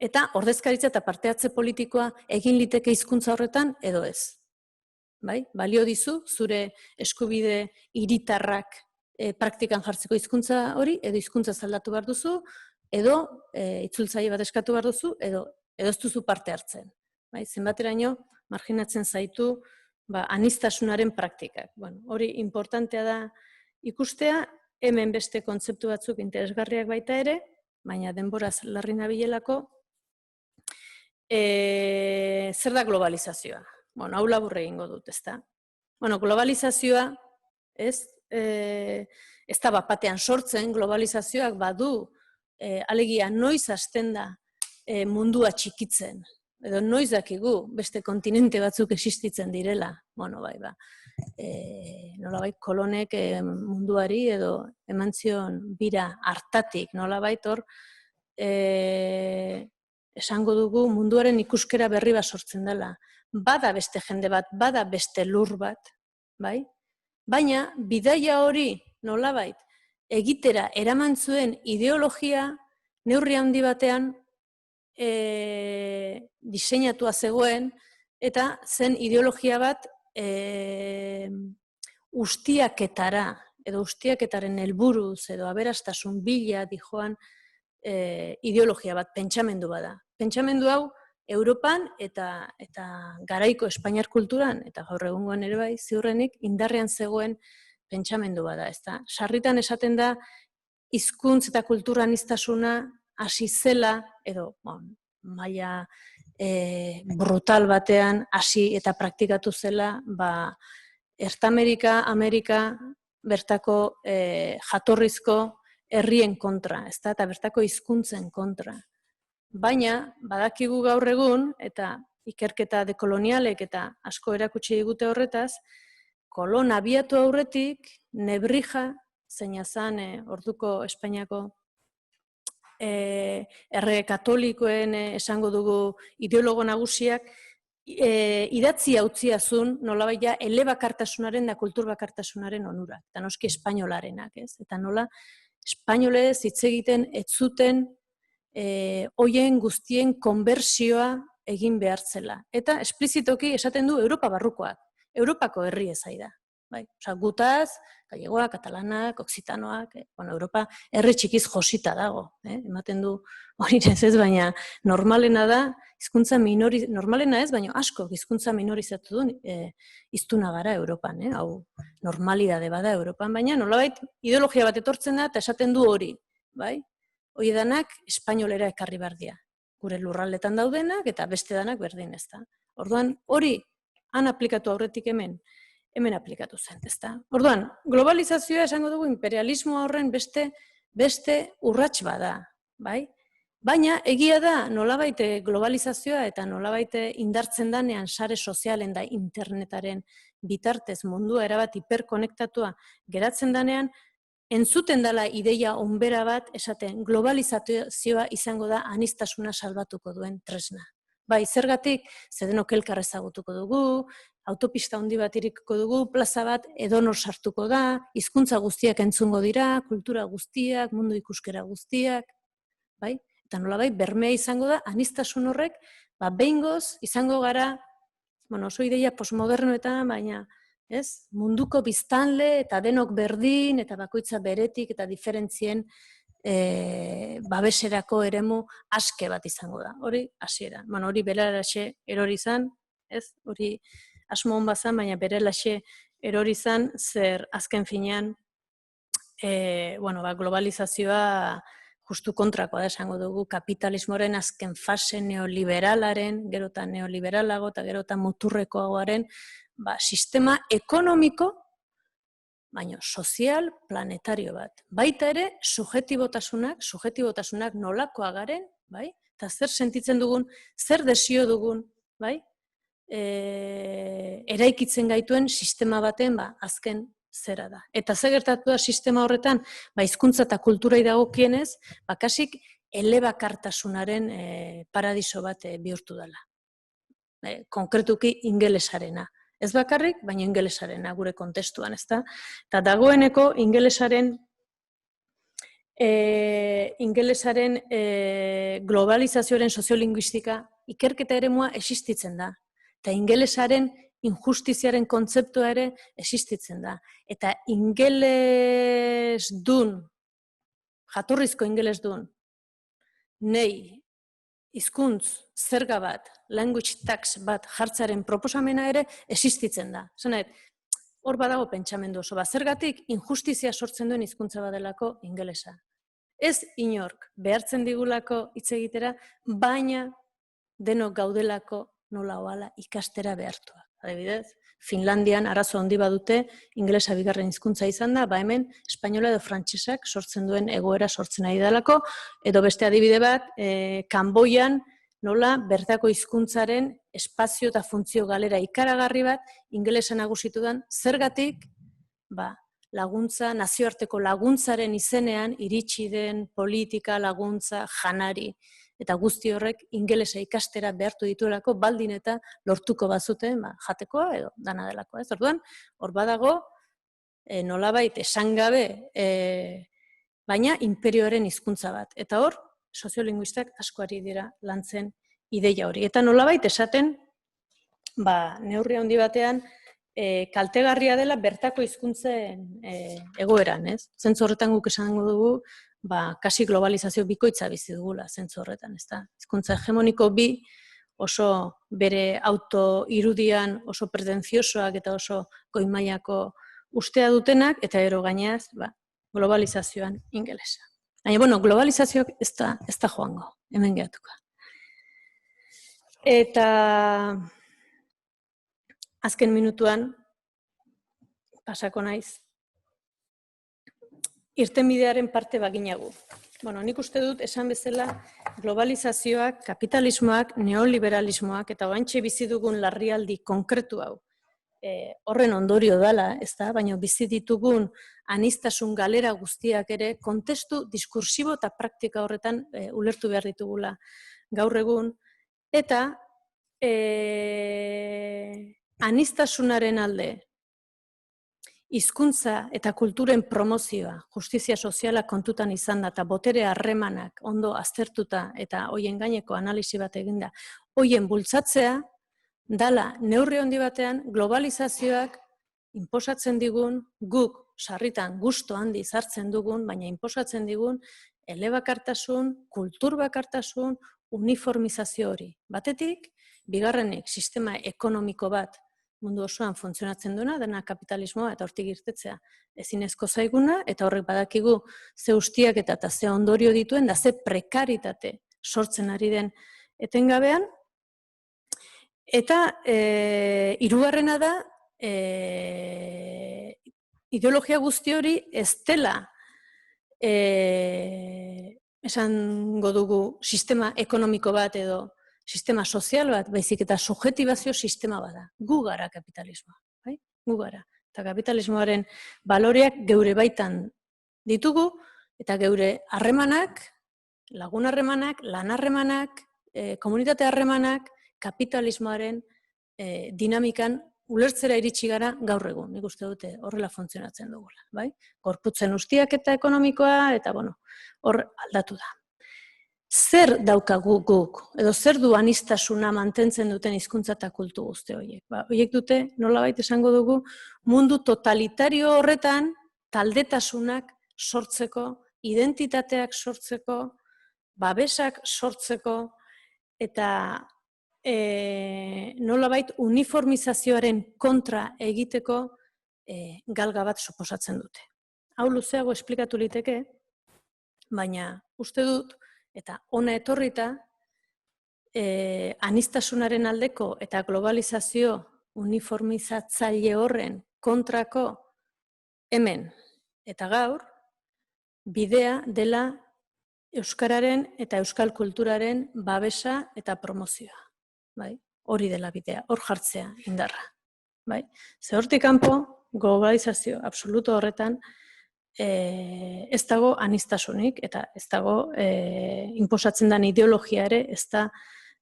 Eta ordezkaritza eta parteatze politikoa egin liteke hizkuntza horretan edo ez. Bai? Balio dizu, zure eskubide hiritarrak praktikan jartzeko hizkuntza hori, edo hizkuntza aldatu behar duzu, edo itzultzaile bat eskatu behar duzu, edo ez duzu parte hartzen. Bai? Zenbateraino marginatzen zaitu aniztasunaren praktikak. Hori importantea da ikustea, hemen beste kontzeptu batzuk interesgarriak baita ere, baina denboraz larri nabilelako, zer da globalizazioa? Hau labur egingo dut, ezta? Globalizazioa, ez da batean sortzen, globalizazioak badu, alegia noiz hasten da mundua txikitzen, edo noiz dakigu beste kontinente batzuk existitzen direla, nolabait kolonek munduari edo eman zion bira hartatik, nolabait hor, esango dugu munduaren ikuskera berri bat sortzen dela. Bada beste jende bat, bada beste lur bat, bai? Baina, bidaia hori nolabait egitera eraman zuen ideologia neurri handi batean diseinatua zegoen, eta zen ideologia bat ustiaketara, edo ustiaketaren helburuz, edo aberastasun bila dijoan ideologia bat, pentsamendu bada. Pentsamendu hau, Europan eta garaiko Espainiar kulturan, eta gaur egungoan ere bai, ziurrenik indarrean zegoen pentsamendu bada. Sarritan esaten da, hizkuntz eta kultura aniztasuna hasi zela, edo maila brutal batean hasi eta praktikatu zela, Ertamerika, Amerika, bertako jatorrizko herrien kontra, eta bertako hizkuntzen kontra. Baina, badakigu gaur egun, eta ikerketa dekolonialek eta asko erakutsi digute horretaz, kolon abiatu aurretik, Nebrija, zeina zen orduko Espainiako errege katolikoen esango dugu ideologo nagusiak, idatzia utziazun nolabait elebakartasunaren da kulturbakartasunaren onura, eta noski espainolarenak, ez? Eta nola, espainolez hitz egiten ez zuten hoien guztien konbertsioa egin behartzela. Eta esplizitoki esaten du Europa barrukoak, Europako herri ezaida. Gutaz, gallegoak, katalanak, oksitanoak, Europa herri txikiz josita dago. Ematen du hori ez, baina normalena da, normalena ez, baina asko hizkuntza minorizatu duen hiztuna gara Europan. Hau normalidade bada Europan, baina nolabait ideologia bat etortzen da eta esaten du hori. Hori danak espainolera ekarri bardia. Gure lurraldetan daudenak eta beste danak berdin ez da. Orduan hori han aplikatu aurretik hemen aplikatu zen, ezta? Orduan, globalizazioa esango dugu imperialismo horren beste urrats bada, bai? Baina egia da nolabait globalizazioa eta nolabait indartzen danean sare sozialen da internetaren bitartez mundua erabat hiperkonektatua geratzen danean, entzuten dela ideia onbera bat esaten globalizazioa izango da aniztasuna salbatuko duen tresna. Bai, zergatik, zedenok elkar ezagutuko dugu, autopista handi bat irikiko dugu, plaza bat edonor sartuko da, hizkuntza guztiak entzungo dira, kultura guztiak, mundu ikuskera guztiak, bai? Eta nolabait, bermea izango da, aniztasun horrek, behingoz izango gara, oso ideia postmodernoetan, baina, ez? Munduko biztanle eta denok berdin, eta bakoitza beretik eta diferentzien babeserako eremu aske bat izango da. Hori hasiera. Hori berelaxe erori izan, ez? Hori asmo hon bazan, baina berelaxe erori izan, zer azken finean globalizazioa justu kontrakoa da esango dugu, kapitalismoaren azken fase neoliberalaren, gero eta neoliberalago eta gero eta muturrekoagoaren sistema ekonomiko, baina sozial planetario bat. Baita ere, subjetibotasunak nolakoa garen, eta zer sentitzen dugun, zer desio dugun, eraikitzen gaituen sistema baten azken zera da. Eta zer gertatu da sistema horretan, hizkuntza eta kulturai dagokienez, kasik elebakartasunaren paradiso bat bihurtu dela. Konkretuki ingelesarena. Ez bakarrik, baina ingelesarena gure kontestuan, ezta? Eta dagoeneko ingelesaren globalizazioaren soziolinguistika ikerketa eremua existitzen da. Eta ingelesaren injustiziaren kontzeptua ere existitzen da. Eta jatorrizko ingelesdun, nei hizkuntz zerga bat, language tax bat jartzaren proposamena ere existitzen da. Zanet, hor badago pentsamendu oso bat. Zergatik injustizia sortzen duen hizkuntza badelako ingelesa. Ez inork behartzen digulako hitz egitera, baina denok gaudelako nola ohala ikastera behartua. Adibidez, Finlandian arazo handi badute ingelesa bigarren hizkuntza izan da, hemen espainola edo frantsesak sortzen duen egoera sortzen ari dalako, edo beste adibide bat, Kanboian nola bertako hizkuntzaren espazio eta funtzio galera ikaragarri bat ingelesa nagusitu den, zergatik laguntza, nazioarteko laguntzaren izenean iritsi den politika, laguntza, janari, eta guzti horrek ingelesa ikastera behartu dituelako baldin eta lortuko bazuten jatekoa edo dana delakoa. Orduan, hor badago, nolabait esan gabe, baina imperioaren hizkuntza bat. Eta hor, soziolinguistak asko ari dira lantzen ideia hori. Eta nolabait esaten, neurri handi batean, kaltegarria dela bertako hizkuntzen egoeran, ez? Zentzu horretan guk esango dugu, kasi globalizazio bikoitza bizi dugula, zentzu horretan, ez da? Hizkuntza hegemoniko bi oso bere auto-irudian oso pretenziosoak eta oso goi-mailako ustea dutenak, eta ero gainaz, globalizazioan ingelesa. Baina, bueno, globalizazioak ez da joango, hemen gehatuko. Eta azken minutuan, pasako naiz, irtenbidearen parte baginagu. Bueno, nik uste dut esan bezala globalizazioak, kapitalismoak, neoliberalismoak eta oraintxe bizi dugun larrialdi konkretu hau horren ondorio dela, ez da, baina bizi ditugun aniztasun galera guztiak ere kontestu diskursibo eta praktika horretan ulertu behar ditugula gaur egun, eta aniztasunaren alde hizkuntza eta kulturen promozioa, justizia soziala kontutan izan da, eta botere harremanak ondo aztertuta eta hoien gaineko analisi bat eginda, hoien bultzatzea, dala neurri handi batean globalizazioak inposatzen digun, guk sarritan gusto handi hartzen dugun, baina inposatzen digun elebakartasun, kultur bakartasun, uniformizazio hori. Batetik, bigarrenik sistema ekonomiko bat mundu osoan funtzionatzen duena, dena kapitalismoa eta hortik irtetzea ezinezko zaiguna, eta horrek badakigu ze ustiak eta ze ondorio dituen, da ze prekaritate sortzen ari den etengabean. Eta hirugarrena da, ideologia guzti hori ez dela esango dugu sistema ekonomiko bat edo sistema sozial bat, baizik eta subjetibazio sistema bada. Gu gara kapitalismoa, bai? Gu gara. Eta kapitalismoaren baloreak geure baitan ditugu, eta geure harremanak, lagun harremanak, lan harremanak, komunitate harremanak, kapitalismoaren dinamikan ulertzera iritsi gara gaur egun. Nik uste dute horrela funtzionatzen dugula, bai? Gorputzen ustiak eta ekonomikoa, eta bueno, hor aldatu da. Zer daukagu guk, edo zer du aniztasuna mantentzen duten hizkuntza eta kultu guzti horiek? Horiek dute, nolabait esango dugu, mundu totalitario horretan taldetasunak sortzeko, identitateak sortzeko, babesak sortzeko, eta nolabait uniformizazioaren kontra egiteko galga bat suposatzen dute. Hau luzeago esplikatu liteke, baina uste dut, eta ona etorrita, aniztasunaren aldeko eta globalizazio uniformizatzaile horren kontrako hemen eta gaur, bidea dela euskararen eta euskal kulturaren babesa eta promozioa. Hori dela bidea, hor jartzea indarra. Ze hortik kanpo, globalizazio absoluto horretan, ez dago aniztasunik, eta ez dago inposatzen den ideologia ere, ez da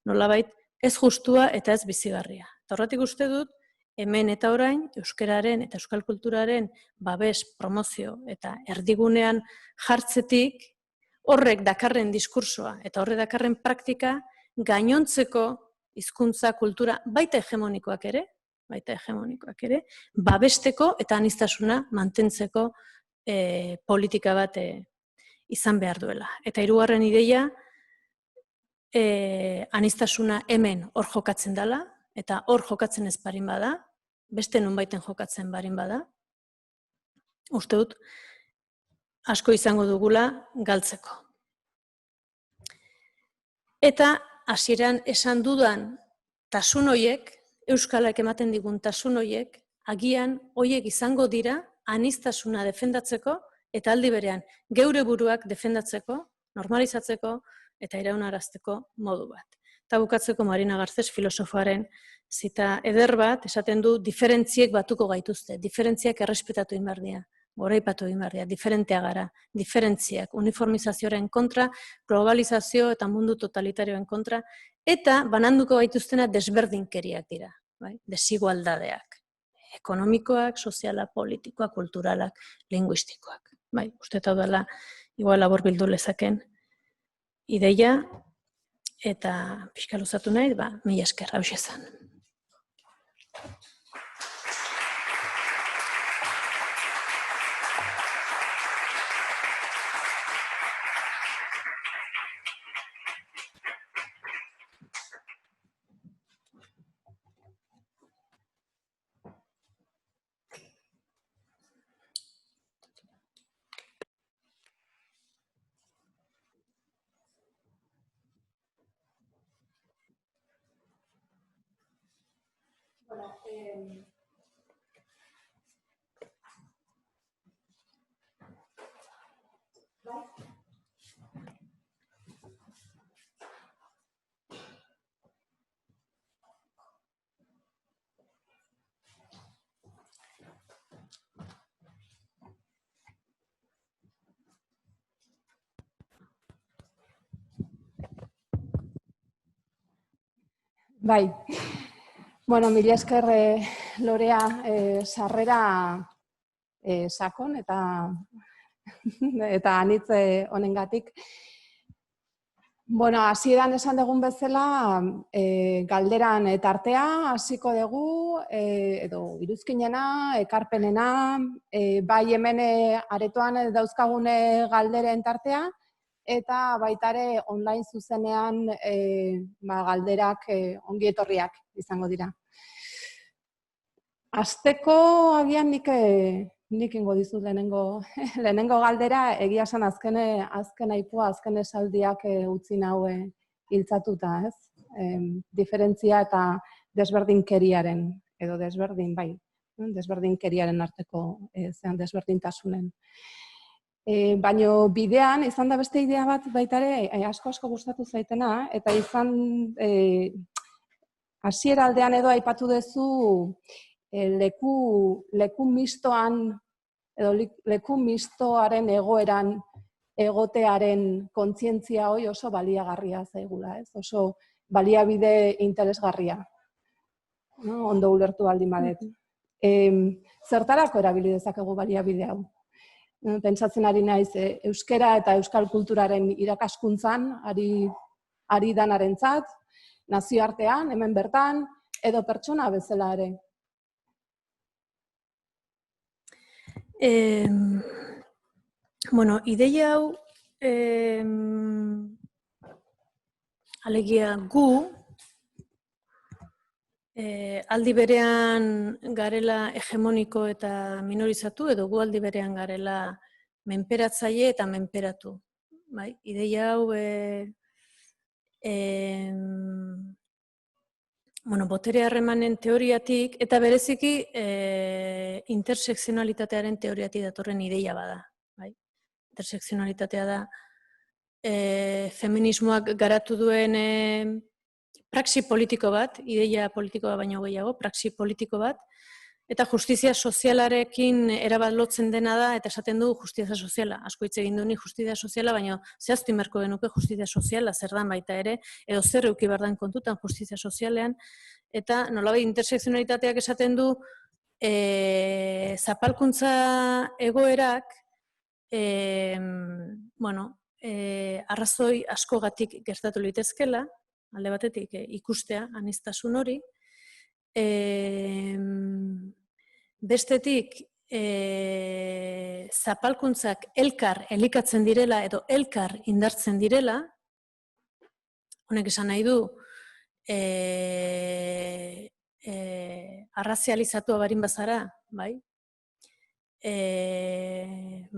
nolabait ez justua eta ez bizigarria. Eta horretik uste dut, hemen eta orain, euskararen eta euskal kulturaren babes, promozio eta erdigunean jartzetik, horrek dakarren diskursoa eta horrek dakarren praktika gainontzeko hizkuntza kultura baita hegemonikoak ere, babesteko eta aniztasuna mantentzeko politika bat izan behar duela. Eta hirugarren ideia, aniztasuna hemen hor jokatzen dela, eta hor jokatzen ez barin bada, beste nonbaiten jokatzen barin bada, uste dut, asko izango dugula galtzeko. Eta hasieran esan dudan tasun hoiek, euskalak ematen digun tasun hoiek, agian hoiek izango dira aniztasuna defendatzeko eta aldi berean geure buruak defendatzeko, normalizatzeko eta iraunarazteko modu bat. Eta bukatzeko Marina Garcés filosofoaren zita eder bat, esaten du diferentziek batuko gaituzte, diferentziak errespetatu egin behar dira. goraipatu egin behar dira, diferentea gara, diferentziak, uniformizazioaren kontra, globalizazio eta mundu totalitarioen kontra, eta bananduko gaituztena desberdinkeriak dira, bai? Desigualdadeak, ekonomikoak, sozialak, politikoak, kulturalak, linguistikoak. Bai, uste eta dela, igual laburbildu lezaken ideia, eta pixka luzatu nahi, mila esker, hauxe zen. Bai, bueno, mila esker Lorea sarrera sakon eta anitz honengatik. Bueno, hasieran esan dugun bezala, galderan tartea hasiko dugu, edo iruzkinena, ekarpenena, bai hemen aretoan dauzkagune galderen tartea, eta baitare online zuzenean galderak ongi etorriak izango dira. Hasteko agian nik ingo dizut lehenengo galdera, egia esan azken aipua, azken esaldiak utzi nau hiltzatuta, ez? Diferentzia eta desberdinkeriaren, edo desberdinkeriaren arteko desberdintasunen. Baina bidean, izan da beste idea bat baitare asko gustatu zaitena, eta izan hasiera aldean edo aipatu duzu leku mistoan edo leku mistoaren egoeran egotearen kontzientzia hori oso baliagarria zaigula, ez? Oso baliabide interesgarria. Ondo ulertu baldin badet. Zertarako erabili dezakegu baliabide hau? Pentsatzen ari naiz euskara eta euskal kulturaren irakaskuntzan ari danarentzat, nazioartean, hemen bertan, edo pertsona bezala ere. Bueno, ideia hau, alegia gu, aldi berean garela hegemoniko eta minorizatu, edo gu aldi berean garela menperatzaile eta menperatu. Bai? Ideia hau, botere harremanen teoriatik, eta bereziki intersekzionalitatearen teoriatik datorren ideia bada. Bai? Intersekzionalitatea da feminismoak garatu duen praxi politiko bat, ideia politikoa baino gehiago, praxi politiko bat, eta justizia sozialarekin erabat lotzen dena da, eta esaten du justizia soziala. Asko hitz egin du ni justizia soziala, baina zehaztu inberko genuke justizia soziala zer dan baita ere, edo zer eduki behar den kontutan justizia sozialean, eta nolabait intersekzionalitateak esaten du zapalkuntza egoerak, arrazoi askogatik gertatu litezkela, alde batetik ikustea aniztasun hori, bestetik zapalkuntzak elkar elikatzen direla edo elkar indartzen direla, honek esan nahi du arrazializatua barin bazara, bai?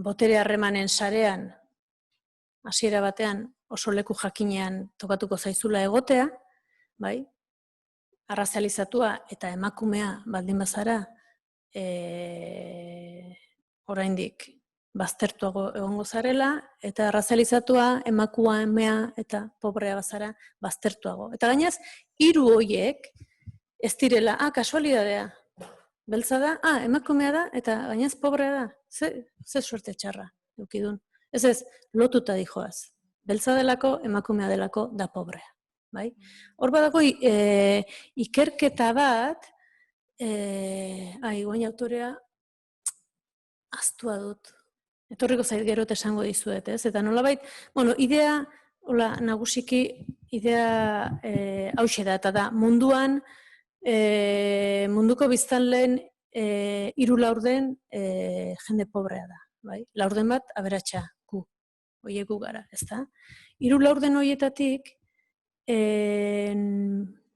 Botere harremanen sarean, hasiera batean oso leku jakinean tokatuko zaizula egotea, bai? Arrazializatua eta emakumea baldin bazara, oraindik baztertuago egongo zarela, eta arrazializatua, emakumea eta pobrea bazara baztertuago. Eta gainaz, hiru horiek ez direla, kasualidadea, Beltza da, emakumea da, eta gainez pobrea da. Ze suerte txarra, eukidun. Ez, lotuta dijoaz. Beltza delako, emakumea delako, da pobrea. Bai? Hor badago ikerketa bat, guain autorea, aztua dut. Etorriko zait gero esango dizuet, ez? Eta nolabait, idea, nagusiki, idea hauxe da, eta da, munduko biztanleen 3 laurden jende pobrea da. Bai? Laurden bat, aberatsa, horiek gu gara, ez da? 3 laurden horietatik,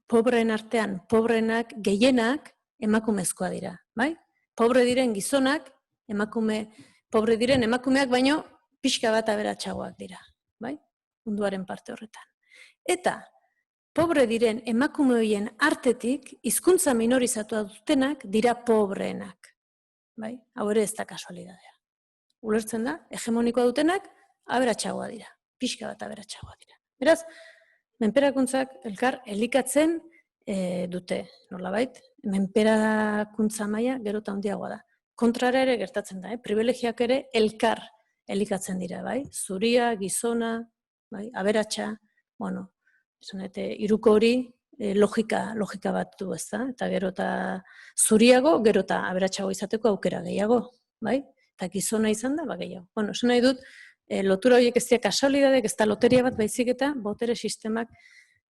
pobreen artean, pobrenak, gehienak, emakumezkoa dira. Bai? Pobre diren gizonak, pobre diren emakumeak baino pixka bat aberatsagoak dira, bai? Munduaren parte horretan. Eta pobre diren emakume horien artetik hizkuntza minorizatua dutenak dira pobreenak, bai? Hau ere ez da kasualidadea. Ulertzen da, hegemonikoa dutenak aberatsagoa dira, pixka bat aberatsagoa dira. Beraz, menperakuntzak elkar elikatzen dute, nolabait? Menperakuntza maila gero eta handiagoa da. Kontrara ere gertatzen da, privilegiak ere elkar elikatzen dira, bai? Zuria, gizona, bai? Aberatsa, hiruko hori logika bat du, ez da? Eta gero eta zuriago, gero eta aberatsago izateko aukera gehiago, bai? Eta gizona izan da, gehiago. Esan nahi dut, lotura horiek ez dira kasualidadek, ez da loteria bat baizik eta botere sistemak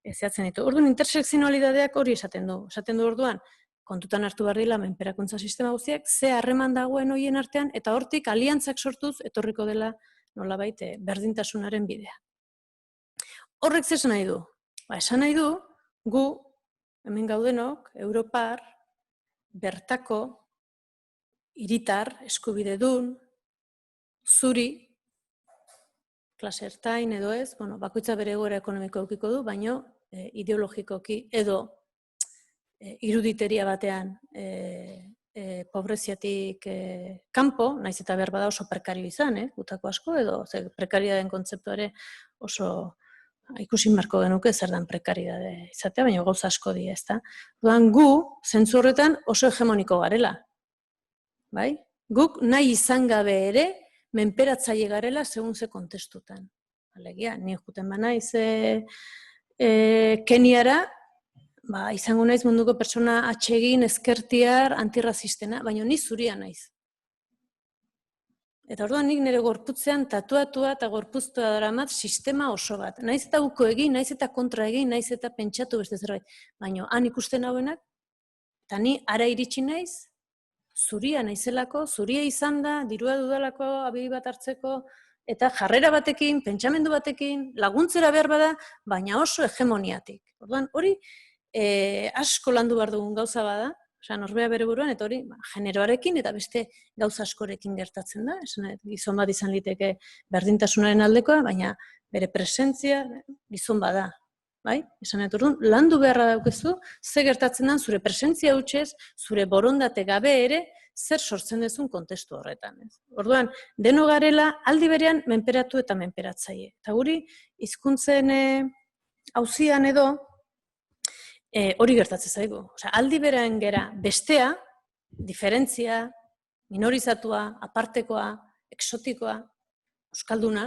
zehatzen ditu. Orduan, intersekzionalidadeak hori esaten du. Esaten du orduan, kontutan hartu behar dela menperakuntza sistema guztiak, ze harreman dagoen horien artean, eta hortik aliantzak sortuz, etorriko dela nolabait berdintasunaren bidea. Horrek esan nahi du? Esan nahi du, gu, hemen gaudenok, Europar, bertako, hiritar, eskubidedun, zuri, klase ertain edo ez, bakoitza bere egoera ekonomiko eukiko du, baino ideologikoki edo iruditeria batean pobreziatik kanpo, naiz eta behar bada oso prekario izan, gutako asko, edo prekaridaden kontzeptuare oso ikusin marko genuke zer den prekaridade izatea, baina gauza asko di, ez da. Orduan gu, zentzu horretan oso hegemoniko garela. Bai? Guk nahi izan gabe ere, menperatzaile garela segun ze kontestutan. Alegia, ni juten banaiz Keniara, izango naiz munduko pertsona atsegin, ezkertiar, antirrazistena, baina ni zuria naiz. Eta orduan nik nire gorputzean tatuatua eta gorpuztua daramat sistema oso bat. Naiz eta uko egin, naiz eta kontra egin, naiz eta pentsatu beste zerbait. Baina han ikusten hauenak, eta ni ara iritsi naiz, zuria naizelako, zuria izan da, dirua dudalako, abegi bat hartzeko, eta jarrera batekin, pentsamendu batekin, laguntzera behar bada, baina oso hegemoniatik. Orduan hori, asko landu behar dugun gauza bada, norbea bere buruan, eta hori generoarekin eta beste gauza askorekin gertatzen da, gizon bat izan liteke berdintasunaren aldekoa, baina bere presentzia gizon bada. Esan etorun, landu beharra daukezu, ze gertatzen den zure presentzia hutsez, zure borondate gabe ere, zer sortzen dezun kontestu horretan. Orduan, deno garela aldi berean menperatu eta menperatzaile. Eta guri, hizkuntzen auzian edo, hori gertatzen zaigu. Aldi berean gera bestea, diferentzia, minorizatua, apartekoa, exotikoa, euskalduna,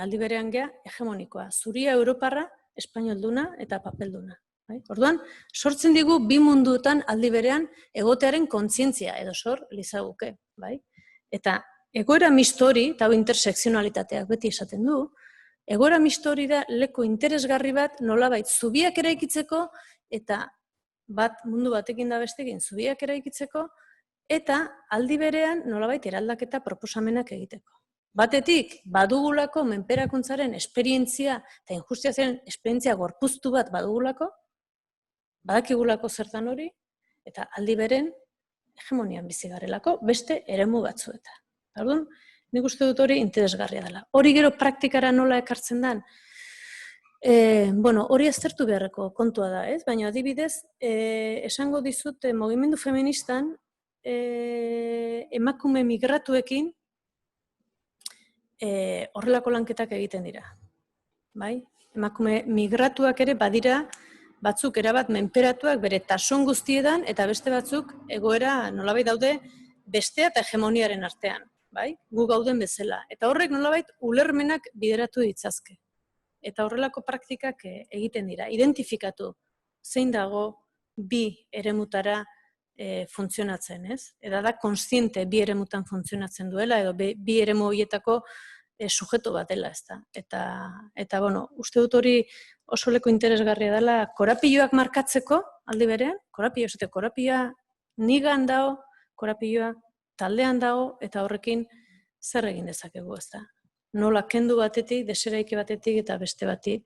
aldi berean gera hegemonikoa. Zuria europarra, espainolduna eta papelduna. Orduan, sortzen digu bi munduetan aldi berean egotearen kontzientzia edo sor lizaguke. Eta egoera mistori, eta intersekzionalitateak beti esaten du, egoera mistori da leku interesgarri bat nolabait zubiak eraikitzeko eta mundu batekin da bestekin zubiak eraikitzeko eta aldi berean nolabait eraldaketa proposamenak egiteko. Batetik, badugulako menperakuntzaren esperientzia eta injustiazioaren esperientzia gorpuztu bat badugulako, badakigulako zertan hori, eta aldi beren hegemonian bizi garelako beste eremu batzuetan. Orduan, nik uste dut hori interesgarria dela. Hori gero praktikara nola ekartzen den, hori aztertu beharreko kontua da, ez? Baina adibidez, esango dizut mugimendu feministan emakume migratuekin horrelako lanketak egiten dira. Emakume migratuak ere badira batzuk erabat menperatuak bere tason guztietan, eta beste batzuk egoera nolabait daude bestea eta hegemoniaren artean, bai? Gu gauden bezala. Eta horrek nolabait ulermenak bideratu ditzazke. Eta horrelako praktikak egiten dira. Identifikatu zein dago bi eremutara funtzionatzen, ez? Eta da kontziente bi eremutan funtzionatzen duela, edo bi eremu horietako sujeto bat dela, ez da. Eta, bueno, uste dut hori oso leku interesgarria dela korapioak markatzeko, aldi berean, korapioa nigan dago, korapioa taldean dago, eta horrekin zer egin dezakegu, ez da. Nola kendu batetik, deseraiki batetik, eta beste bati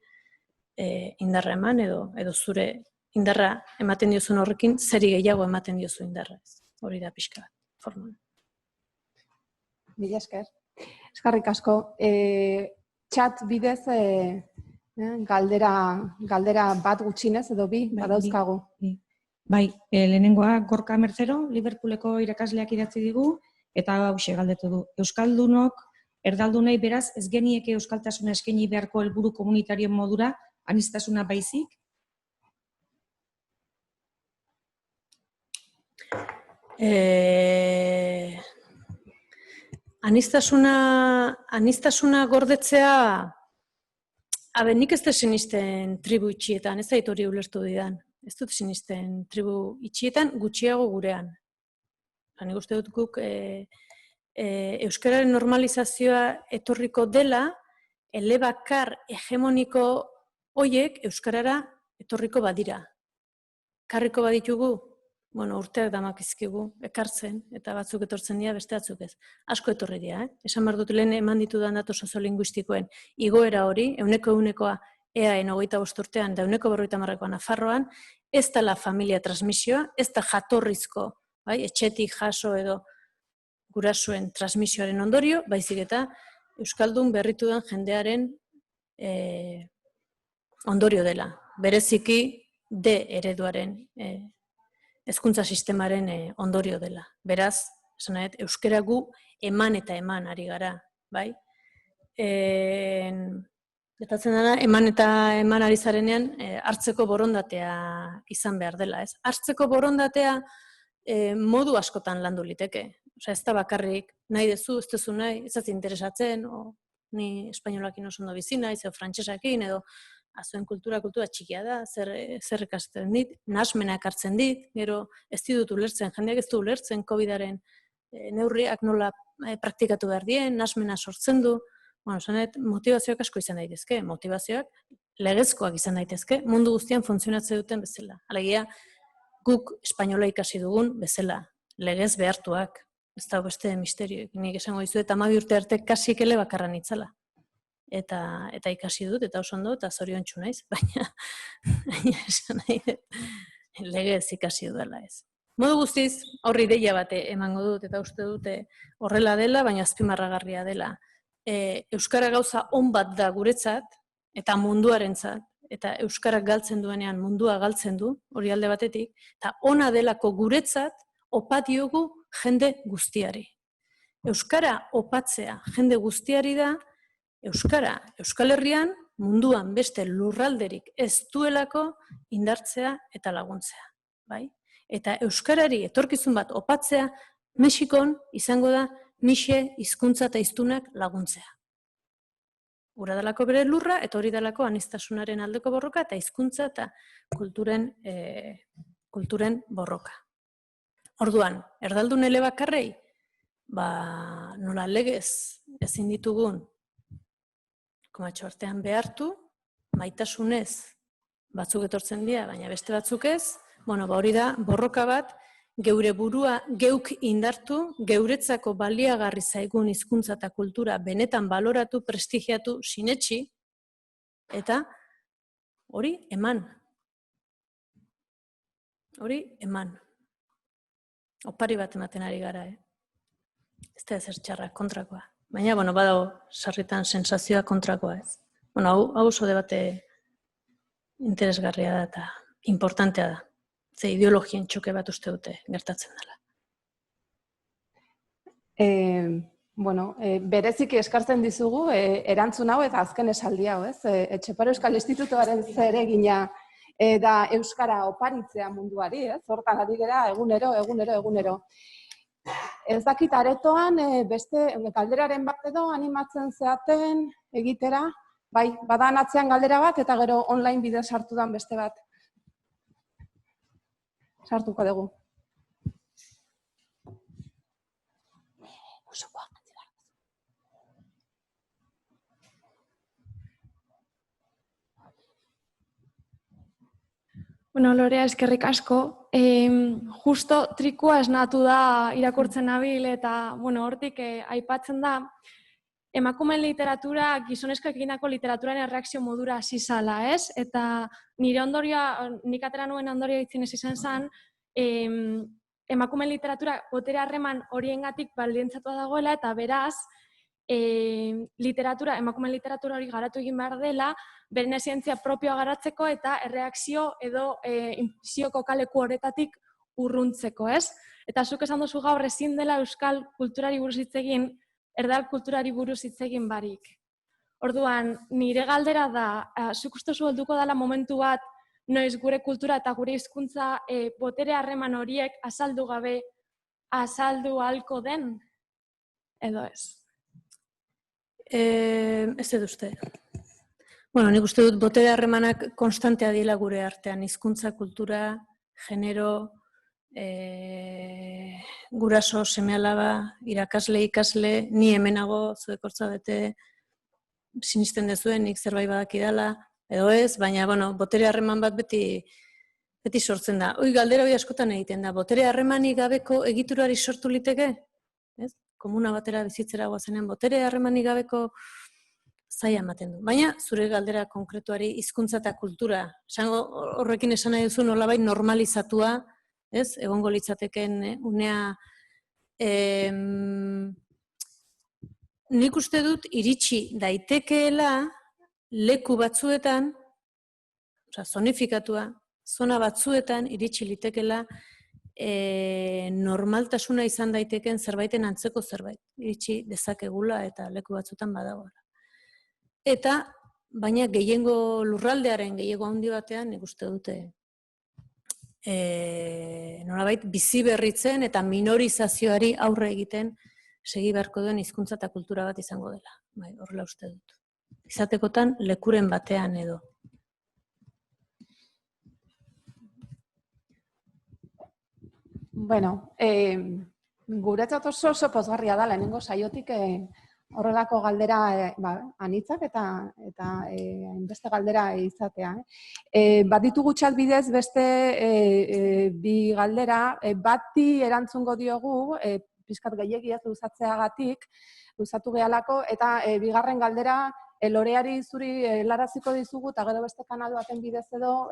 indarra eman, edo zure indarra ematen diozun horrekin, zeri gehiago ematen diozu indarra, ez. Hori da pixka bat, formulan. Mila esker. Eskerrik asko. Chat bidez galdera bat gutxinez edo bi badauzkagu. Bai, lehenengoa Gorka Mercero, Liverpooleko irakasleak idatzi digu, eta hauxe galdetu du. Euskaldunok, erdaldunei beraz, ez genieke euskaltasuna eskaini beharko helburu komunitario modura, aniztasuna baizik? Aniztasuna gordetzea, nik ez dut sinisten tribu itxietan, ez zait hori ulertu didan. Ez dut sinisten tribu itxietan, gutxiago gurean. Nik uste dut guk euskararen normalizazioa etorriko dela, elebakar hegemoniko hoiek euskarara etorriko badira. Karriko baditugu, bueno, urteak damakizkigu, ekartzen, eta batzuk etortzen dira, beste batzuk ez. Asko etorri dira, Esan behar dut lehen eman ditudan datu soziolinguistikoen igoera hori, 100%koa EAen 25 urtean, da 150%koa Nafarroan, ez dela familia transmisioa, ez da jatorrizko, etxetik jaso edo gurasoen transmisioaren ondorio, baizik eta euskaldun berritudan jendearen ondorio dela. Bereziki D ereduaren hezkuntza sistemaren ondorio dela. Beraz, esan nahi, euskara gu eman eta eman ari gara, bai? Gertatzen dena, eman eta eman ari zarenean hartzeko borondatea izan behar dela, ez? Hartzeko borondatea modu askotan landu liteke. Osea, ez da bakarrik, nahi dezu, ez duzu nahi, ez interesatzen, ni espainolakin oso ondo bizi naiz, edo frantsesakin, edo azuen kultura txikia da, zer ikasten dit, nahasmena ekartzen dit, gero ez ditut ulertzen, jendeak ez du ulertzen COVID-aren neurriak nola praktikatu behar dien, nahasmena sortzen du, motivazioak asko izan daitezke, motivazioak legezkoak izan daitezke, mundu guztian funtzionatzen duten bezala. Alegia, guk espainola ikasi dugun bezala, legez behartuak, ez da beste misterioik, nik esango dizuet 12 urte arte kasik elebakarra nitzala. Eta ikasi dut, eta oso ondo, eta zoriontsu naiz, baina esan nahi legez ikasi dudala ez. Modu guztiz, horri ideia bat emango dut, eta uste dute horrela dela, baina azpimarragarria dela. Euskara gauza on bat da guretzat, eta munduarentzat, eta euskarak galtzen duenean mundua galtzen du, hori alde batetik, eta ona delako guretzat opa diogu jende guztiari. Euskara opatzea jende guztiari da, Euskara, Euskal Herrian, munduan beste lurralderik ez duelako indartzea eta laguntzea. Eta Euskarari etorkizun bat opatzea, Mexikon izango da mixe hizkuntza eta hiztunak laguntzea. Hura dalako bere lurra, eta hori dalako aniztasunaren aldeko borroka, eta hizkuntza eta kulturen borroka. Orduan, erdaldun elebakarrei, nola legez ezin ditugun, komatxo artean behartu, maitasunez batzuk etortzen dira, baina beste batzuk ez, hori da borroka bat, geure burua geuk indartu, geuretzako baliagarri zaigun hizkuntza eta kultura benetan baloratu, prestigiatu, sinetsi, eta hori eman. Hori eman. Opari bat ematen ari gara, Ez da ezer txarra, kontrakoa. Baina, badago sarritan sensazioa kontrakoa ez. Hau oso debate interesgarria da eta importantea da. Ze ideologien txoke bat uste dute gertatzen dela. Bereziki eskartzen dizugu erantzun hau eta azken esaldi hau, ez? Etxepare Euskal Institutuaren zeregina da euskara oparitzea munduari, hortan ari gera egunero. Ez dakit aretoan beste galderaren bat edo animatzen zeaten egitera, bai, badan atzean galdera bat eta gero online bidez sartu dan beste bat. Sartuko dugu. Bueno, Lorea, eskerrik asko. Justo trikua esnatu da irakurtzen nabil eta hortik aipatzen da emakumeen literatura gizonezkoek egindako literaturaren erreakzio modura hasi zala, ez? Eta nik atera nuen ondorioa itzen ez izan zen, emakumeen literatura botere harreman horiengatik baldintzatua dagoela eta beraz, emakumeen literatura hori garatu egin behar dela, beren esientzia propioa garatzeko eta erreakzio edo inpulsioko kaleku horretatik urruntzeko, ez? Eta zuk esan duzu gaur ezin dela euskal kulturari buruz hitz egin, erdal kulturari buruz hitz egin barik. Orduan, nire galdera da, zuk uste zu helduko dela momentu bat, noiz gure kultura eta gure hizkuntza botere harreman horiek azaldu gabe azaldu ahalko den? Edo ez? Ez dut uste. Bueno, nik uste dut botere harremanak konstantea dira gure artean, hizkuntza, kultura, genero, guraso, seme-alaba, irakasle, ikasle, ni hemenago, zuek hortza bete, sinisten dezuen, nik zerbait badakidala, edo ez, baina, botere harreman bat beti sortzen da. Galdera hori askotan egiten da, botere harremanik gabeko egiturari sortu liteke? Komuna batera bizitzera goazenean, botere harremanik gabeko zaila ematen du. Baina, zure galdera konkretuari hizkuntza eta kultura, horrekin esan nahi duzu nolabait normalizatua, egongo litzateken unea, nik uste dut iritsi daitekeela leku batzuetan, zonifikatua, zona batzuetan iritsi litekela normaltasuna izan daiteken zerbaiten antzeko zerbait. Iritsi dezakegula eta leku batzuetan badagoela. Eta, baina gehiengo lurraldearen gehiengo handi batean, nik uste dute nolabait bizi berritzen eta minorizazioari aurre egiten segi beharko duen hizkuntza eta kultura bat izango dela. Horrela uste dut. Izatekotan lekuren batean edo. Bueno, guretzat oso pozgarria da lehenengo saiotik horrelako galdera anitzak eta beste galdera izatea. Baditugu txat bidez beste bi galdera, bati erantzungo diogu, pixkat gehiegi ez luzatzeagatik, luzatu gehalako, eta bigarren galdera Loreari zuri helaraziko dizugu, eta gero beste kanal baten bidez edo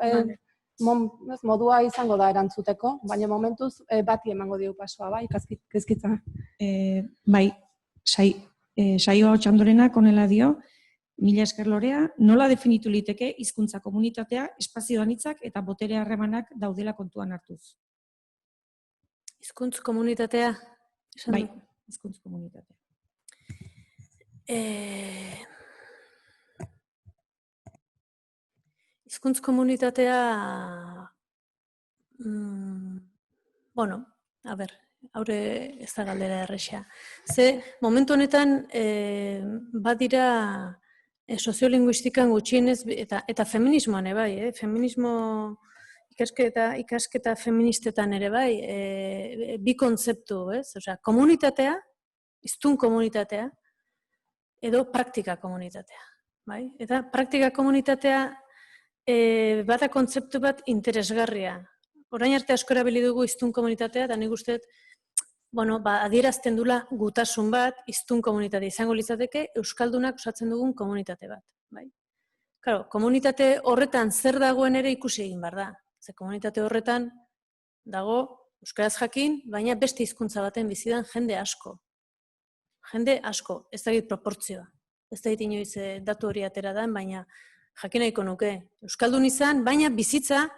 modua izango da erantzuteko, baina momentuz bati emango diogu pasoa, bai, kezkitza. Bai, saioa Otxandorenak honela dio, mila esker Lorea, nola definitu liteke hizkuntza komunitatea, espazio anitzak eta botere harremanak daudela kontuan hartuz? Hizkuntz komunitatea? Bai, hizkuntz komunitatea. Hizkuntz komunitatea, haure ez da galdera erresa. Ze, momentu honetan, badira soziolinguistikan gutxienez, eta feminismoan bai, feminismo ikasketa feministetan ere bai, bi kontzeptu, osea, komunitatea, hiztun komunitatea, edo praktika komunitatea. Eta praktika komunitatea bada kontzeptu bat interesgarria. Orain arte asko erabili dugu hiztun komunitatea, eta nik uste adierazten dula gutasun bat, hiztun komunitatea izango litzateke, euskaldunak osatzen dugun komunitate bat. Claro, komunitate horretan zer dagoen ere ikusi egin behar da. Ze komunitate horretan dago euskaraz jakin, baina beste hizkuntza baten bizidan jende asko. Jende asko, ez dakit proportzioa. Ez dakit inoiz datu hori atera da, baina jakin nahiko nuke. Euskaldun izan, baina bizitza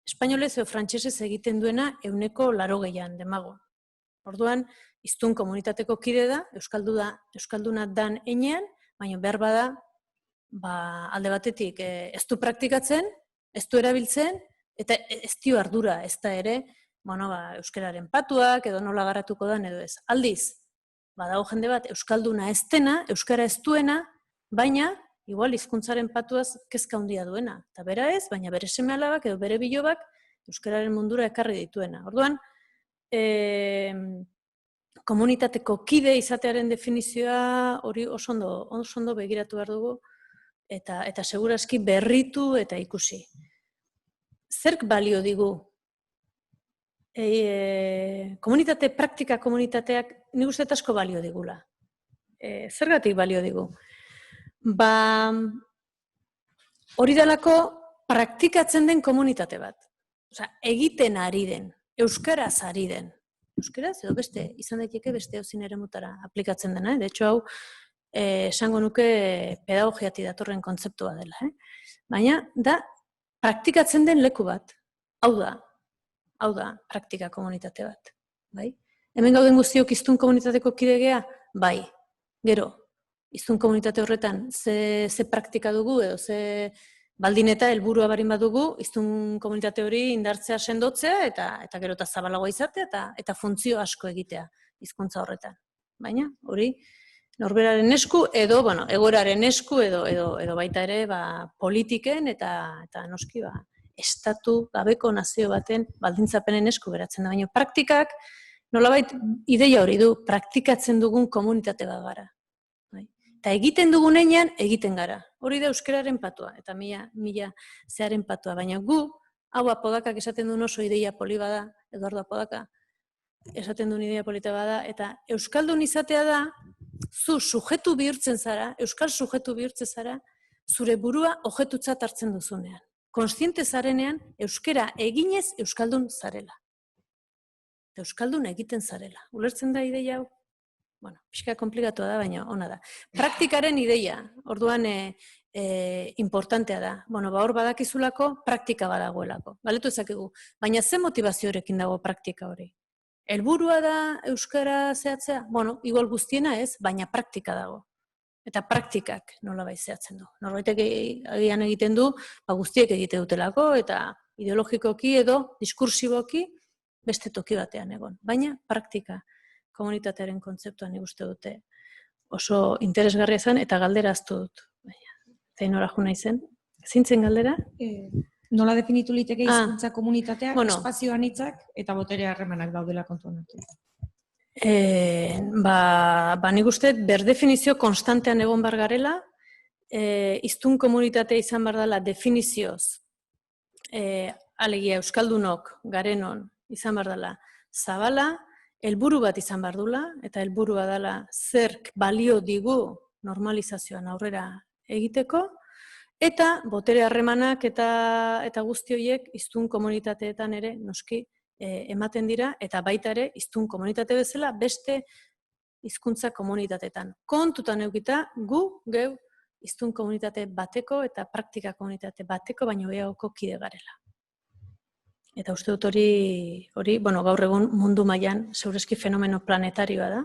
espainolez edo frantsesez egiten duena 80%, demago. Orduan, hiztun komunitateko kide da, euskalduna dan heinean, baina behar bada, alde batetik ez du praktikatzen, Ez du erabiltzen, eta ez dio ardura, ez da ere, euskararen patuak, edo nola garatuko den, edo ez. Aldiz, badago jende bat, euskalduna ez dena, euskara ez duena, baina, igual, hizkuntzaren patuaz kezka handia duena. Eta bera ez, baina bere seme-alabak edo bere bilobak euskararen mundura ekarri dituena. Orduan, komunitateko kide izatearen definizioa hori oso ondo begiratu behar dugu, eta segurazki berritu eta ikusi. Zerk balio digu? Praktika komunitateak nik uste asko balio digula. Zergatik balio digu? Hori delako praktikatzen den komunitate bat. Egiten ari den, euskaraz ari den. Euskaraz edo beste, izan daiteke beste eozin ere mutara aplikatzen dena. De hecho, hau, esango nuke pedagogiati datorren kontzeptua dela. Baina, da, praktikatzen den leku bat. Hau da, praktika komunitate bat. Hemen gauden guztiok hiztun komunitateko kidegea? Bai. Gero, hiztun komunitate horretan ze praktika dugu edo ze baldin eta helburua barin badugu, hiztun komunitate hori indartzea, sendotzea eta gero eta zabalagoa izatea eta funtzio asko egitea hizkuntza horretan. Baina, hori, norberaren esku edo, egoeraren esku edo baita ere politiken eta noski estatu gabeko nazio baten baldintzapenen esku geratzen da. Baina praktikak, nolabait ideia hori du, praktikatzen dugun komunitate bat gara. Eta egiten dugun einean, egiten gara. Hori da euskararen patua, eta mila zearen patua. Baina gu, hau Apodakak esaten duen oso ideia poli bada, Eduardo Apodaka esaten duen ideia polita bada, eta euskaldun izatea da, zu sujetu bihurtzen zara, euskal sujetu bihurtzen zara, zure burua objetutzat hartzen duzunean. Kontziente zarenean, euskara eginez euskaldun zarela. Euskaldun egiten zarela. Ulertzen da ideia hau? Pixka komplikatua da, baina ona da. Praktikaren ideia, orduan importantea da. Hor badakizulako, praktika badagoelako. Galetu ezakegu. Baina ze motivazioarekin dago praktika hori? Helburua da euskara zehatzea? Igual guztiena ez, baina praktika dago. Eta praktikak nolabait zehatzen du. Norbaitek agian egiten du, guztiek egite dutelako, eta ideologikoki edo diskursiboki beste toki batean egon. Baina praktika komunitatearen kontzeptuan ikuste dute oso interesgarria zen eta galdera aztu dut. Zein ora jo nahi zen? Zintzen galdera? Nola definitu liteke hizkuntza komunitateak, espazio anitzak eta botere harremanak daudela kontuan hartu? Nik uste berdefinizio konstantean egon bar garela, hiztun komunitatea izan bar dela definizioz, alegia euskaldunok garenon izan bar dela zabala, helburu bat izan behar dula, eta helburua dela zerk balio digu normalizazioan aurrera egiteko, eta botere harremanak eta guzti horiek hiztun komunitateetan ere noski ematen dira, eta baita ere hiztun komunitate bezala beste hizkuntza komunitateetan. Kontutan edukita geu hiztun komunitate bateko eta praktika komunitate bateko baino gehiagoko kide garela. Eta uste dut hori, gaur egun mundu mailan segurazki fenomeno planetarioa da,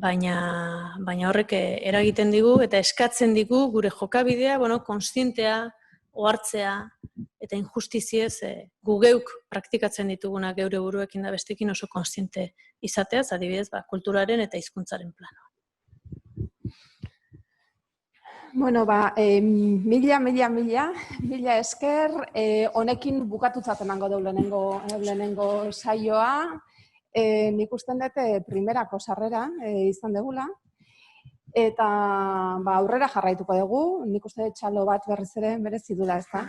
baina horrek eragiten digu eta eskatzen digu gure jokabidea, kontzientea, ohartzea eta injustiziez gu geuk praktikatzen dituguna geure buruekin da bestekin oso kontziente izateaz, adibidez, kulturaren eta hizkuntzaren planoa. Mila esker, honekin bukatutzat emango du lehenengo saioa. Nik usten dut primerako sarrera izan degula. Eta aurrera jarraituko dugu, nik uste txalo bat berriz ere merezi dula, ez da?